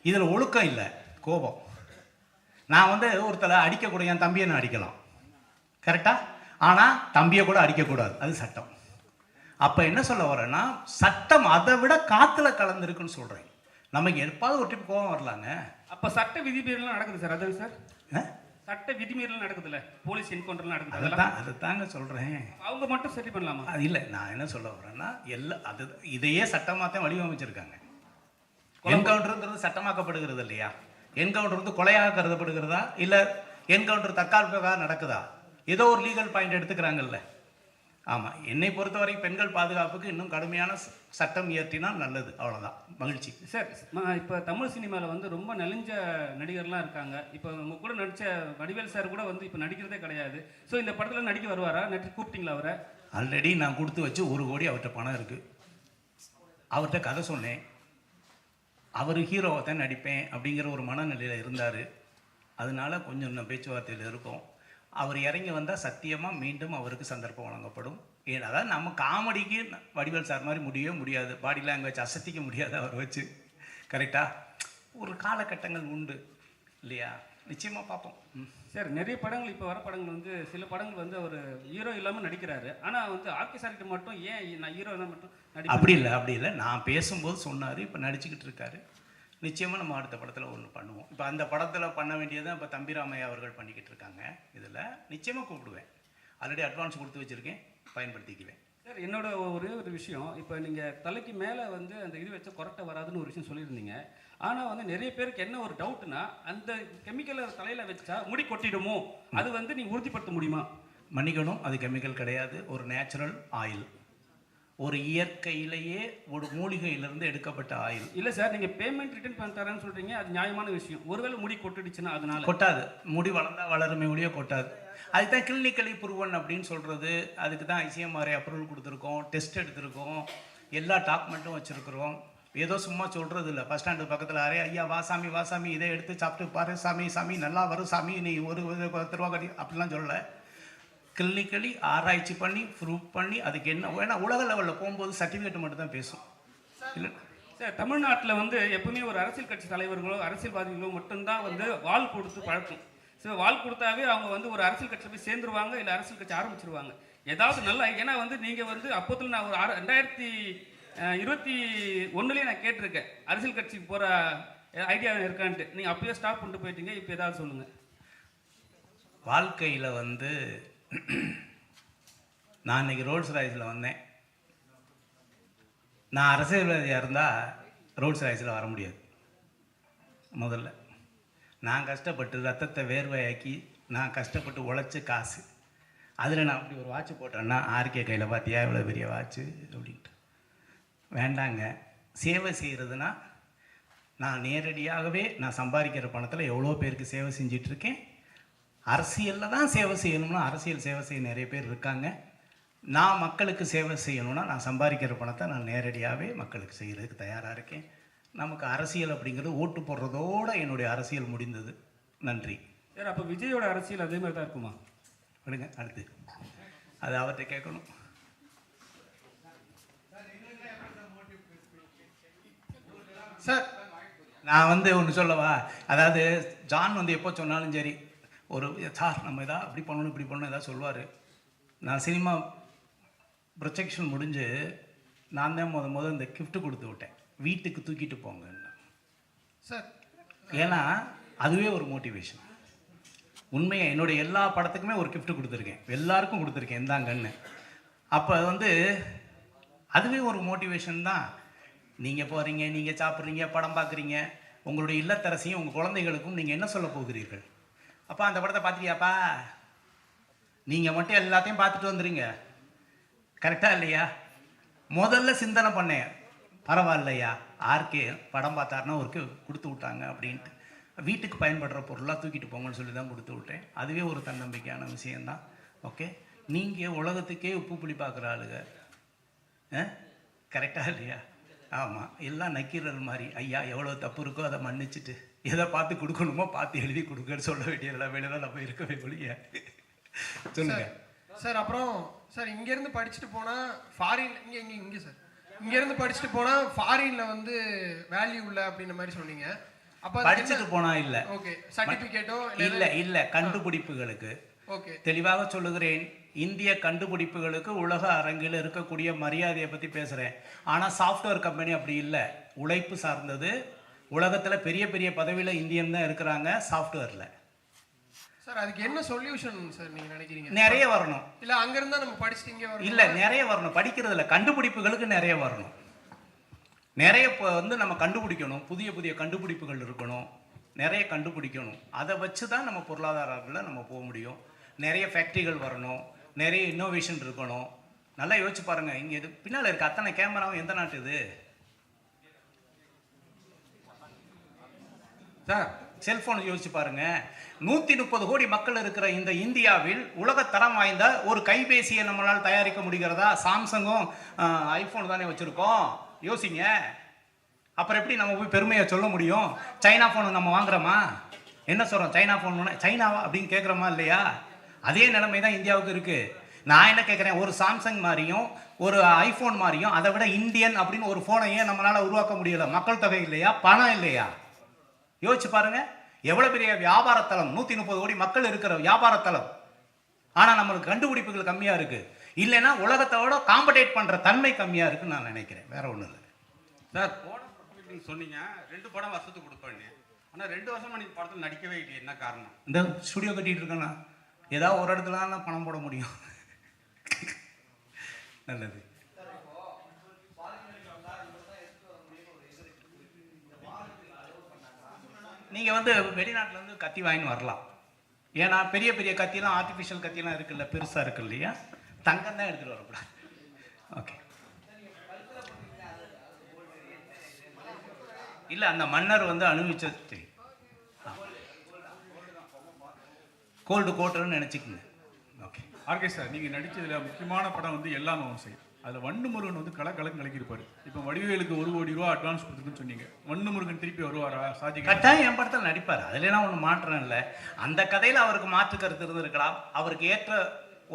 இதில் ஒழுக்கம் இல்லை, கோபம். நான் ஒருத்தரை அடிக்கக்கூடாது, என் தம்பியை நான் அடிக்கலாம். கரெக்டா? ஆனால் தம்பியை கூட அடிக்கக்கூடாது, அது சட்டம். அப்போ என்ன சொல்ல வரேன்னா சட்டம் அதை விட காற்றுல கலந்துருக்குன்னு சொல்கிறேன். நமக்கு எப்பாவது ஒரு ட்ரிப் கோபம் வரலாங்க. அப்போ சட்ட விதிமீறலாம் நடக்குது சார். அதான் சார் சட்ட விதிமீறல் நடக்குதுல்ல, போலீஸ் என்கவுண்டர்லாம் நடக்குது. அதை தாங்க சொல்கிறேன். அவங்க மட்டும் சரி பண்ணலாமா? அது இல்லை, நான் என்ன சொல்ல வரேன்னா அது இதையே சட்டமாகத்தான் வடிவமைச்சிருக்காங்க. என்கவுண்டருங்கிறது சட்டமாக்கப்படுகிறது இல்லையா? என்கவுண்டர் கொலையாக கருதப்படுகிறதா, இல்லை என்கவுண்டர் தற்காலிகமாக நடக்குதா? ஏதோ ஒரு லீகல் பாயிண்ட் எடுத்துக்கிறாங்கல்ல. ஆமாம், என்னை பொறுத்தவரை பெண்கள் பாதுகாப்புக்கு இன்னும் கடுமையான சட்டம் இயற்றினால் நல்லது. அவ்வளோதான். மகிழ்ச்சி சார். இப்போ தமிழ் சினிமாவில் ரொம்ப நெளிஞ்ச நடிகர்லாம் இருக்காங்க. இப்போ உங்க கூட நடித்த வடிவேல் சார் கூட இப்போ நடிக்கிறதே கிடையாது. ஸோ இந்த படத்தில் நடிக்க வருவாரா? கூப்பிட்டீங்களா அவரை? ஆல்ரெடி நான் கொடுத்து வச்சு 1 கோடி அவர்கிட்ட பணம் இருக்குது. அவர்கிட்ட கதை சொன்னேன். அவர் ஹீரோவை தான் நடிப்பேன் அப்படிங்கிற ஒரு மனநிலையில் இருந்தார். அதனால கொஞ்சம் இன்னும் பேச்சுவார்த்தையில் இருக்கும். அவர் இறங்கி வந்தால் சத்தியமாக மீண்டும் அவருக்கு சந்தர்ப்பம் வழங்கப்படும். அதாவது நம்ம காமெடிக்கு வடிவேல் சார் மாதிரி முடியவே முடியாது. பாடி லாங்குவேஜ் அசத்திக்க முடியாது அவர் வச்சு. கரெக்டாக? ஒரு காலகட்டங்கள் உண்டு இல்லையா? நிச்சயமாக பார்ப்போம். சார், நிறைய படங்கள் இப்போ வர படங்கள் சில படங்கள் அவர் ஹீரோ இல்லாமல் நடிக்கிறாரு. ஆனால் ஆர்கே சார்கிட்ட மட்டும் ஏன் நான் ஹீரோ மட்டும் அப்படி இல்லை. நான் பேசும்போது சொன்னார். இப்போ நடிச்சுக்கிட்டு இருக்காரு. நிச்சயமாக நம்ம அடுத்த படத்தில் ஒன்று பண்ணுவோம். இப்போ அந்த படத்தில் பண்ண வேண்டியதான் இப்போ தம்பிராமையா அவர்கள் பண்ணிக்கிட்டு இருக்காங்க. இதில் நிச்சயமாக கூப்பிடுவேன். ஆல்ரெடி அட்வான்ஸ் கொடுத்து வச்சுருக்கேன், பயன்படுத்திக்குவேன். சார், என்னோட ஒரே ஒரு விஷயம், இப்போ நீங்கள் தலைக்கு மேலே அந்த இது வச்சா கொரட்டை வராதுன்னு ஒரு விஷயம் சொல்லியிருந்தீங்க. ஆனால் நிறைய பேருக்கு என்ன ஒரு டவுட்னா, அந்த கெமிக்கலை தலையில் வச்சா முடி கொட்டிடுமோ, அது நீங்கள் உறுதிப்படுத்த முடியுமா? மன்னிக்கணும், அது கெமிக்கல் கிடையாது. ஒரு நேச்சுரல் ஆயில், ஒரு இயற்கையிலேயே ஒரு மூலிகையிலிருந்து எடுக்கப்பட்ட ஆயில். இல்லை சார், நீங்கள் பேமெண்ட் ரிட்டர்ன் பண்ண தரேன்னு சொல்கிறீங்க, அது நியாயமான விஷயம். ஒருவேளை முடி கொட்டுடுச்சுன்னா அதனால கொட்டாது. முடி வளர்ந்தால் வளருமே ஒழிய கொட்டாது. அதுதான் கிளினிக்கலி ப்ரூவன் அப்படின்னு சொல்கிறது. அதுக்கு தான் ICMR அப்ரூவல் கொடுத்துருக்கோம், டெஸ்ட் எடுத்திருக்கோம், எல்லா டாக்குமெண்ட்டும் வச்சுருக்குறோம். ஏதோ சும்மா சொல்கிறது இல்லை. பஸ் ஸ்டாண்டு பக்கத்தில் ஐயா வாசாமி இதை எடுத்து சாப்பிட்டு பாரு சாமி நல்லா வரும் சாமி, நீ ஒரு 10 ரூபா கட்டி அப்படிலாம் சொல்லலை. கிளினிக்கலி ஆராய்ச்சி பண்ணி ப்ரூவ் பண்ணி அதுக்கு என்ன வேணா உலக லெவலில் போகும்போது சர்டிஃபிகேட் மட்டும் தான் பேசும். இல்லை சார், தமிழ்நாட்டில் எப்பவுமே ஒரு அரசியல் கட்சி தலைவர்களோ அரசியல்வாதிகளோ மட்டும்தான் வால் கொடுத்து பழக்கம். ஸோ வால் கொடுத்தாவே அவங்க ஒரு அரசியல் கட்சியில் போய் சேர்ந்துருவாங்க, இல்லை அரசியல் கட்சி ஆரம்பிச்சிருவாங்க. ஏதாவது நல்லா, ஏன்னா நீங்கள் அப்போத்தில் நான் ஒரு 2021 நான் கேட்டிருக்கேன் அரசியல் கட்சிக்கு போகிற ஐடியா இருக்கான்ட்டு. நீங்கள் அப்பயே ஸ்டாப் பண்ணிட்டு போயிட்டீங்க. இப்போ ஏதாவது சொல்லுங்கள். வாழ்க்கையில் நான் இன்றைக்கி ரோல்ஸ் ராய்ஸில் வந்தேன். நான் அரசியல்வாதியாக இருந்தால் ரோல்ஸ் ராய்ஸில் வர முடியாது. முதல்ல நான் கஷ்டப்பட்டு ரத்தத்தை வேர்வையாக்கி நான் கஷ்டப்பட்டு உழைச்ச காசு, அதில் நான் அப்படி ஒரு வாட்ச் போட்டேன்னா ஆர்கே கையில் பார்த்தியா இவ்வளோ பெரிய வாட்ச்சு அப்படின்ட்டு. வேண்டாங்க. சேவை செய்கிறதுனா நான் நேரடியாகவே நான் சம்பாதிக்கிற பணத்தில் எவ்வளோ பேருக்கு சேவை செஞ்சிட்ருக்கேன். அரசியலில் தான் சேவை செய்யணும்னா அரசியல் சேவை செய்ய நிறைய பேர் இருக்காங்க. நான் மக்களுக்கு சேவை செய்யணும்னா நான் சம்பாதிக்கிற பணத்தை நான் நேரடியாகவே மக்களுக்கு செய்கிறதுக்கு தயாராக இருக்கேன். நமக்கு அரசியல் அப்படிங்கிறது ஓட்டு போடுறதோடு என்னுடைய அரசியல் முடிந்தது. நன்றி. சார், அப்போ விஜயோட அரசியல் அதே மாதிரி தான் இருக்குமா? விடுங்க, அடுத்து அது அவர்கிட்ட கேட்கணும். சார் நான் ஒன்று சொல்லவா, அதாவது ஜான் எப்போ சொன்னாலும் சரி ஒரு சார் நம்ம எதாவது அப்படி பண்ணணும் இப்படி பண்ணணும் எதாவது சொல்லுவார். நான் சினிமா ப்ரொஜெக்ஷன் முடிஞ்சு நான் தான் முத இந்த கிஃப்ட் கொடுத்து விட்டேன், வீட்டுக்கு தூக்கிட்டு போங்கன்னு. சார் ஏன்னா அதுவே ஒரு மோட்டிவேஷன். உண்மையை என்னுடைய எல்லா படத்துக்குமே ஒரு கிஃப்ட் கொடுத்துருக்கேன், எல்லாருக்கும் கொடுத்துருக்கேன் இந்தாங்கன்னு. அப்போ அதுவே ஒரு மோட்டிவேஷன் தான். நீங்கள் போகிறீங்க, நீங்கள் சாப்பிட்றீங்க, படம் பார்க்குறீங்க, உங்களுடைய இல்லத்தரசியும் உங்கள் குழந்தைகளுக்கும் நீங்கள் என்ன சொல்ல போகிறீர்கள்? அப்பா அந்த படத்தை பார்த்துட்டியாப்பா, நீங்கள் மட்டும் எல்லாத்தையும் பார்த்துட்டு வந்துடுங்க, கரெக்டாக இல்லையா? முதல்ல சிந்தனை பண்ணேன், பரவாயில்லையா ஆர்கே படம் பார்த்தாருன்னா ஒரு கொடுத்து விட்டாங்க அப்படின்ட்டு. வீட்டுக்கு பயன்படுற பொருளாக தூக்கிட்டு போங்கன்னு சொல்லி தான் கொடுத்து விட்டேன். அதுவே ஒரு தன்னம்பிக்கையான விஷயந்தான். ஓகே, நீங்கள் உலகத்துக்கே உப்பு புளி பார்க்குற ஆளுங்க, கரெக்டாக இல்லையா? ஆமாம், எல்லாம் நக்கீரல் மாதிரி ஐயா எவ்வளோ தப்பு இருக்கோ அதை மன்னிச்சுட்டு எதை பார்த்து கொடுக்கணுமோ பார்த்து எழுதி கொடுக்கன்னு சொல்ல வேண்டிய நிலைமையில தான் நம்ம இருக்கவே ஒழிய. சொல்லுங்க சார். அப்புறம் சார், இங்கேருந்து படிச்சுட்டு போனால் ஃபாரின் இங்கே சார் இங்கேருந்து படிச்சுட்டு போனால் ஃபாரினில் வேல்யூ இல்லை அப்படின்ற மாதிரி சொன்னீங்க. அப்போ படிச்சுட்டு போனால் இல்லை, ஓகே, சர்டிஃபிகேட்டோ இல்லை கண்டுபிடிப்புகளுக்கு. ஓகே, தெளிவாக சொல்லுகிறேன், இந்திய கண்டுபிடிப்புகளுக்கு உலக அரங்கில் இருக்கக்கூடிய மரியாதையை பற்றி பேசுகிறேன். ஆனால் சாஃப்ட்வேர் கம்பெனி அப்படி இல்லை, உழைப்பு சார்ந்தது. உலகத்தில் பெரிய பெரிய பதவியில் இந்தியன் தான் இருக்கிறாங்க சாஃப்ட்வேரில். சார் அதுக்கு என்ன சொல்யூஷன் சார் நீங்கள் நினைக்கிறீங்க? நிறைய வரணும். இல்லை அங்கேருந்தா நம்ம படிச்சுட்டு இங்கே வரணும்? இல்லை, நிறைய வரணும். படிக்கிறதுல கண்டுபிடிப்புகளுக்கு நிறைய வரணும். நிறைய நம்ம கண்டுபிடிக்கணும், புதிய புதிய கண்டுபிடிப்புகள் இருக்கணும், நிறைய கண்டுபிடிக்கணும். அதை வச்சு தான் நம்ம பொருளாதாரத்தில் நம்ம போக முடியும். நிறைய ஃபேக்ட்ரிகள் வரணும், நிறைய இன்னோவேஷன் இருக்கணும். நல்லா யோசிச்சு பாருங்கள், இங்கே இது பின்னால் இருக்க அத்தனை கேமராவும் எந்த நாட்டு இது சார்? செல்ஃபோன் யோசிச்சு பாருங்கள். 130 கோடி மக்கள் இருக்கிற இந்த இந்தியாவில் உலகத்தரம் வாய்ந்த ஒரு கைபேசியை நம்மளால் தயாரிக்க முடிகிறதா? சாம்சங்கும் ஐஃபோன் தானே வச்சுருக்கோம், யோசிங்க. அப்புறம் எப்படி நம்ம போய் பெருமையை சொல்ல முடியும்? சைனா ஃபோனு நம்ம வாங்குறோமா? என்ன சொல்கிறோம், சைனா ஃபோன் சைனாவா அப்படின்னு கேட்குறோமா இல்லையா? அதே நிலைமை தான் இந்தியாவுக்கு இருக்குது. நான் என்ன கேட்குறேன், ஒரு சாம்சங் மாதிரியும் ஒரு ஐஃபோன் மாதிரியும் அதை விட இந்தியன் அப்படின்னு ஒரு ஃபோனை ஏன் நம்மளால் உருவாக்க முடியலை? மக்கள் தொகை இல்லையா, பணம் இல்லையா? யோசிச்சு பாருங்க, எவ்வளோ பெரிய வியாபாரத்தலம், 130 கோடி மக்கள் இருக்கிற வியாபாரத்தலம். ஆனால் நம்மளுக்கு கண்டுபிடிப்புகள் கம்மியாக இருக்குது. இல்லைன்னா உலகத்தோட காம்படேட் பண்ணுற தன்மை கம்மியாக இருக்குன்னு நான் நினைக்கிறேன், வேற ஒன்றும் இல்லை. சார், போன சொன்னீங்க 2 படம் வருஷத்துக்கு கொடுப்பேன்னு. ஆனால் 2 வருஷமா நீங்கள் படத்தில் நடிக்கவே இல்லை, என்ன காரணம்? இந்த ஸ்டுடியோ கட்டிகிட்டு இருக்கேன்னா ஏதாவது ஒரு இடத்துல தான் பணம் போட முடியும். நல்லது. நீங்கள் வெளிநாட்டிலேருந்து கத்தி வாங்கி வரலாம். ஏன்னா பெரிய பெரிய கத்திலாம், ஆர்டிஃபிஷியல் கத்திலாம் இருக்குல்ல, பெருசாக இருக்கு இல்லையா, தங்கம் தான் எடுத்துகிட்டு வரக்கூடாது. ஓகே, இல்லை அந்த மன்னர் அனுபவிச்சது கோல்டு கோட்டர்னு நினச்சிக்கோங்க. ஓகே, ஆர்கே சார், நீங்கள் நடித்ததில் முக்கியமான படம் எல்லாமே ஒன்று செய்யும். அதில் வன்னுமுருகன் கலக்கலன்னு கலக்கியிருப்பார். இப்போ வடிவேலுக்கு 1 கோடி ரூபா அட்வான்ஸ் கொடுத்துருக்குன்னு சொன்னீங்க. வன்னுமுருகன் திருப்பி வருவாரா? சாஜி கட்டாயம் என் படத்தில் நடிப்பார், அதுலாம் ஒன்றும் மாற்றம் இல்லை. அந்த கதையில் அவருக்கு மாற்று கருத்து இருந்திருக்கலாம். அவருக்கு ஏற்ற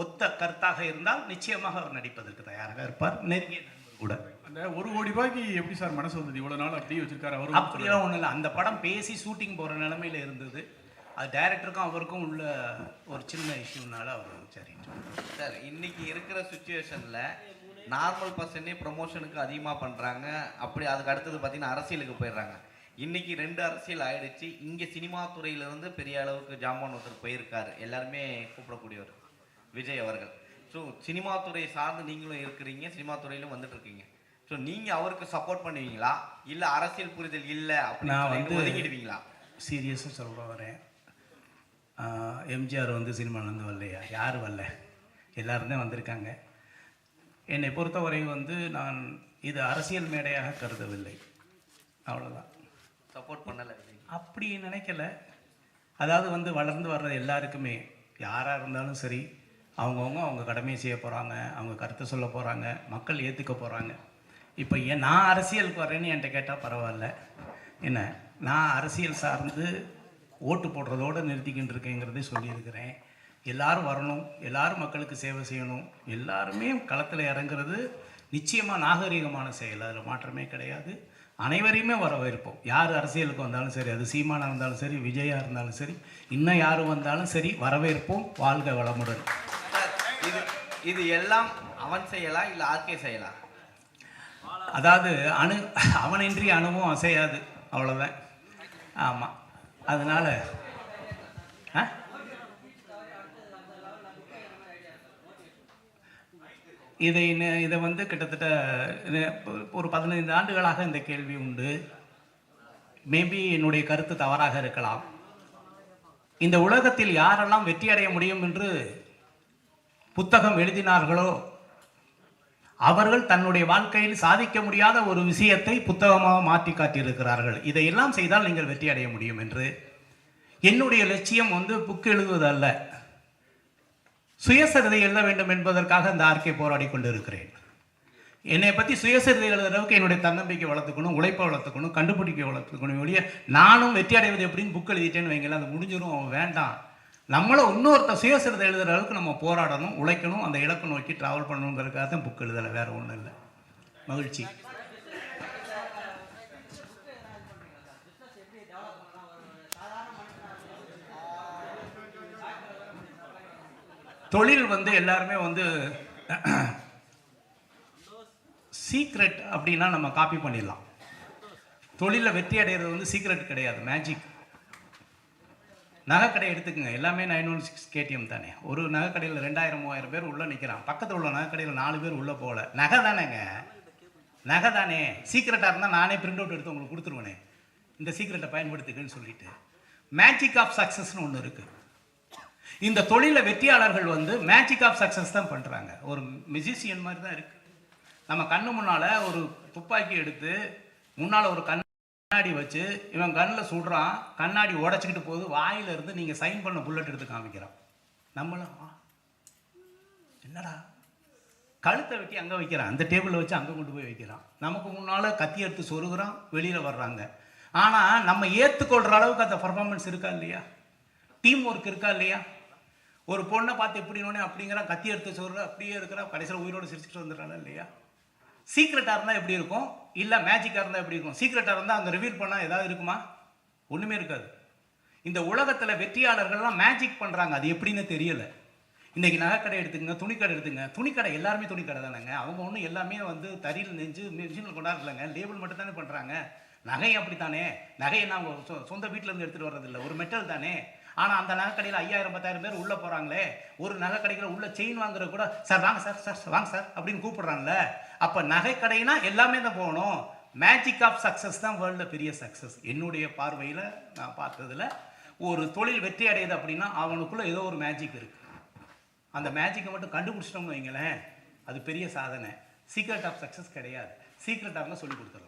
ஒத்த கருத்தாக இருந்தால் நிச்சயமாக அவர் நடிப்பதற்கு தயாராக இருப்பார். நெருங்கிய நண்பர் கூட. அந்த 1 கோடி ரூபாய்க்கு எப்படி சார் மனசு வந்தது? இவ்வளோ நாள் அப்படியே வச்சிருக்காரு அவர்? அப்படியெல்லாம் ஒன்றும் இல்லை. அந்த படம் பேசி ஷூட்டிங் போகிற நிலமையில இருந்தது. அது டைரக்டருக்கும் அவருக்கும் உள்ள ஒரு சின்ன இஷ்யூனால அவர் சரி சார். இன்னைக்கு இருக்கிற சுச்சுவேஷனில் நார்மல் பர்சனே ப்ரொமோஷனுக்கு அதிகமாக பண்ணுறாங்க. அப்படி அதுக்கு அடுத்தது பார்த்தீங்கன்னா அரசியலுக்கு போயிடுறாங்க. இன்றைக்கி 2 அரசியல் ஆயிடுச்சு. இங்கே சினிமா துறையிலேருந்து பெரிய அளவுக்கு ஜாமான் ஒருத்தர் போயிருக்காரு, எல்லாருமே கூப்பிடக்கூடியவர் விஜய் அவர்கள். ஸோ சினிமா துறையை சார்ந்து நீங்களும் இருக்கிறீங்க, சினிமா துறையிலும் வந்துட்டுருக்கீங்க. ஸோ நீங்கள் அவருக்கு சப்போர்ட் பண்ணுவீங்களா, இல்லை அரசியல் புரிதல் இல்லை அப்படின்னு ஒதுக்கிடுவீங்களா? சீரியஸாக சொல்ல வரேன். எம்ஜிஆர் சினிமாலேருந்து வரலையா? யார் வரல, எல்லோரும் தான் வந்திருக்காங்க. என்னை பொறுத்தவரை நான் இது அரசியல் மேடையாக கருதவில்லை, அவ்வளோதான். சப்போர்ட் பண்ணலை? அப்படி நினைக்கல. அதாவது வந்து வளர்ந்து வர்ற எல்லாருக்குமே யாராக இருந்தாலும் சரி, அவங்கவுங்க அவங்க கடமையை செய்ய போகிறாங்க, அவங்க கருத்தை சொல்ல போகிறாங்க, மக்கள் ஏற்றுக்க போகிறாங்க. இப்போ நான் அரசியலுக்கு வரேன்னு என்கிட்ட கேட்டால் பரவாயில்ல. என்ன, நான் அரசியல் சார்ந்து ஓட்டு போடுறதோடு நிறுத்திக்கிட்டு இருக்கேங்கிறதே சொல்லியிருக்கிறேன். எல்லாரும் வரணும், எல்லாரும் மக்களுக்கு சேவை செய்யணும், எல்லாருமே களத்தில் இறங்குறது நிச்சயமாக நாகரிகமான செயல், அதில் மாற்றமே கிடையாது. அனைவரையுமே வரவேற்போம். யார் அரசியலுக்கு வந்தாலும் சரி, அது சீமானாக இருந்தாலும் சரி, விஜயாக இருந்தாலும் சரி, இன்னும் யார் வந்தாலும் சரி, வரவேற்போம். வாழ்க வளமுடன். இது எல்லாம் அவன் செய்யலா இல்லை ஆர்கே செய்யலா? அதாவது அவனின்றி அணுவும் அசையாது, அவ்வளோதான். ஆமாம், அதனால் இதை வந்து கிட்டத்தட்ட ஒரு 15 ஆண்டுகளாக இந்த கேள்வி உண்டு. மேபி என்னுடைய கருத்து தவறாக இருக்கலாம். இந்த உலகத்தில் யாரெல்லாம் வெற்றி அடைய முடியும் என்று புத்தகம் எழுதினார்களோ அவர்கள் தன்னுடைய வாழ்க்கையில் சாதிக்க முடியாத ஒரு விஷயத்தை புத்தகமாக மாற்றி காட்டியிருக்கிறார்கள். இதையெல்லாம் செய்தால் நீங்கள் வெற்றி அடைய முடியும் என்று. என்னுடைய லட்சியம் வந்து புக் எழுதுவதல்ல, சுயசரிதை எழுத வேண்டும் என்பதற்காக இந்த ஆர்கே போராடி கொண்டு இருக்கிறேன். என்னை பற்றி சுயசரிதை எழுதுற அளவுக்கு என்னுடைய தன்னம்பிக்கை வளர்த்துக்கணும், உழைப்பை வளர்த்துக்கணும், கண்டுபிடிக்க வளர்த்துக்கணும். ஒழிய நானும் வெற்றி அடைவது எப்படின்னு புக் எழுதிட்டேன்னு வைங்களேன், அது முடிஞ்சிடும், அவன் வேண்டாம். நம்மளை இன்னொருத்த சுயசரிதை எழுதுகிற அளவுக்கு நம்ம போராடணும், உழைக்கணும், அந்த இலக்கை நோக்கி ட்ராவல் பண்ணணுங்கிறதுக்காக தான் புக் எழுதலை, வேறு ஒன்றும் இல்லை. மகிழ்ச்சி. தொழில் வந்து எல்லாருமே வந்து சீக்ரெட் அப்படின்னா நம்ம காப்பி பண்ணிடலாம். தொழிலில் வெற்றி அடைகிறது வந்து சீக்ரெட் கிடையாது, மேஜிக். நகைக்கடை எடுத்துக்கோங்க, எல்லாமே 916 KTM தானே. ஒரு நகைக்கடையில் 2000-3000 பேர் உள்ளே நிற்கிறான், பக்கத்தில் உள்ள நகைக்கடையில் 4 பேர் உள்ளே போகல. நகை தானேங்க, நகை தானே. சீக்ரெட்டாக இருந்தால் நானே பிரிண்ட் அவுட் எடுத்து உங்களுக்கு கொடுத்துருவேனே, இந்த சீக்ரெட்டை பயன்படுத்துக்குன்னு சொல்லிட்டு. மேஜிக் ஆஃப் சக்ஸஸ்னு ஒன்று இருக்குது. இந்த தொழிலில் வெற்றியாளர்கள் வந்து மேஜிக் ஆஃப் சக்ஸஸ் தான் பண்ணுறாங்க. ஒரு மியூசிஷியன் மாதிரி தான் இருக்குது. நம்ம கண்ணு முன்னால் ஒரு துப்பாக்கி எடுத்து முன்னால் ஒரு கண்ணாடி வச்சு இவன் கண்ணில் சுடுறான், கண்ணாடி உடச்சிக்கிட்டு போகுது, வாயிலிருந்து நீங்கள் சைன் பண்ண புல்லட் எடுத்து காமிக்கிறான். நம்மளும் என்னடா, கழுத்தை வெட்டி அங்கே வைக்கிறான், அந்த டேபிளில் வச்சு அங்கே கொண்டு போய் வைக்கிறான். நமக்கு முன்னால் கத்தி எடுத்து சொருகிறான், வெளியில் வர்றாங்க. ஆனால் நம்ம ஏற்றுக்கொள்கிற அளவுக்கு அந்த பர்ஃபார்மன்ஸ் இருக்கா இல்லையா, டீம் ஒர்க் இருக்கா இல்லையா? ஒரு பொண்ணை பார்த்து எப்படினோடனே அப்படிங்கிறான், கத்தி எடுத்து சொல்கிற அப்படியே இருக்கிறா, கடைசியில் உயிரோடு சிரிச்சுட்டு வந்துடுறாங்க இல்லையா? சீக்ரெட்டாக இருந்தால் எப்படி இருக்கும், இல்லை மேஜிக்காக இருந்தால் எப்படி இருக்கும்? சீக்ரெட்டாக இருந்தால் அங்கே ரிவீல் பண்ணால் ஏதாவது இருக்குமா? ஒன்றுமே இருக்காது. இந்த உலகத்தில் வெற்றியாளர்கள்லாம் மேஜிக் பண்ணுறாங்க, அது எப்படின்னு தெரியலை. இன்றைக்கி நகைக்கடை எடுத்துங்க, துணிக்கடை எடுத்துங்க. துணிக்கடை எல்லாருமே துணிக்கடை தானேங்க. அவங்க ஒன்றும் எல்லாமே வந்து தறியில் நெஞ்சு மிஷினில் கொண்டாடலைங்க, லேபிள் மட்டும் தானே பண்ணுறாங்க. நகை அப்படித்தானே, நகையை நான் சொந்த வீட்டிலேருந்து எடுத்துகிட்டு வர்றதில்லை, ஒரு மெட்டல் தானே. ஆனால் அந்த நகைக்கடையில் 5000-10,000 பேர் உள்ளே போகிறாங்களே. ஒரு நகைக்கடையில் உள்ள செயின் வாங்குற கூட சார் வாங்க சார், சார் வாங்க சார் அப்படின்னு கூப்பிடுறாங்கல்ல. அப்போ நகைக்கடைனா எல்லாமே தான் போகணும். மேஜிக் ஆஃப் சக்ஸஸ் தான் வேர்ல்டில் பெரிய சக்ஸஸ். என்னுடைய பார்வையில் நான் பார்த்ததில் ஒரு தொழில் வெற்றி அடையுது அப்படின்னா அவனுக்குள்ளே ஏதோ ஒரு மேஜிக் இருக்குது. அந்த மேஜிக்கை மட்டும் கண்டுபிடிச்சிட்டோம்னு வைங்களேன், அது பெரிய சாதனை. சீக்ரெட் ஆஃப் சக்ஸஸ் கிடையாது. சீக்ரெட்டாக இருந்தால் சொல்லி கொடுத்துடலாம்.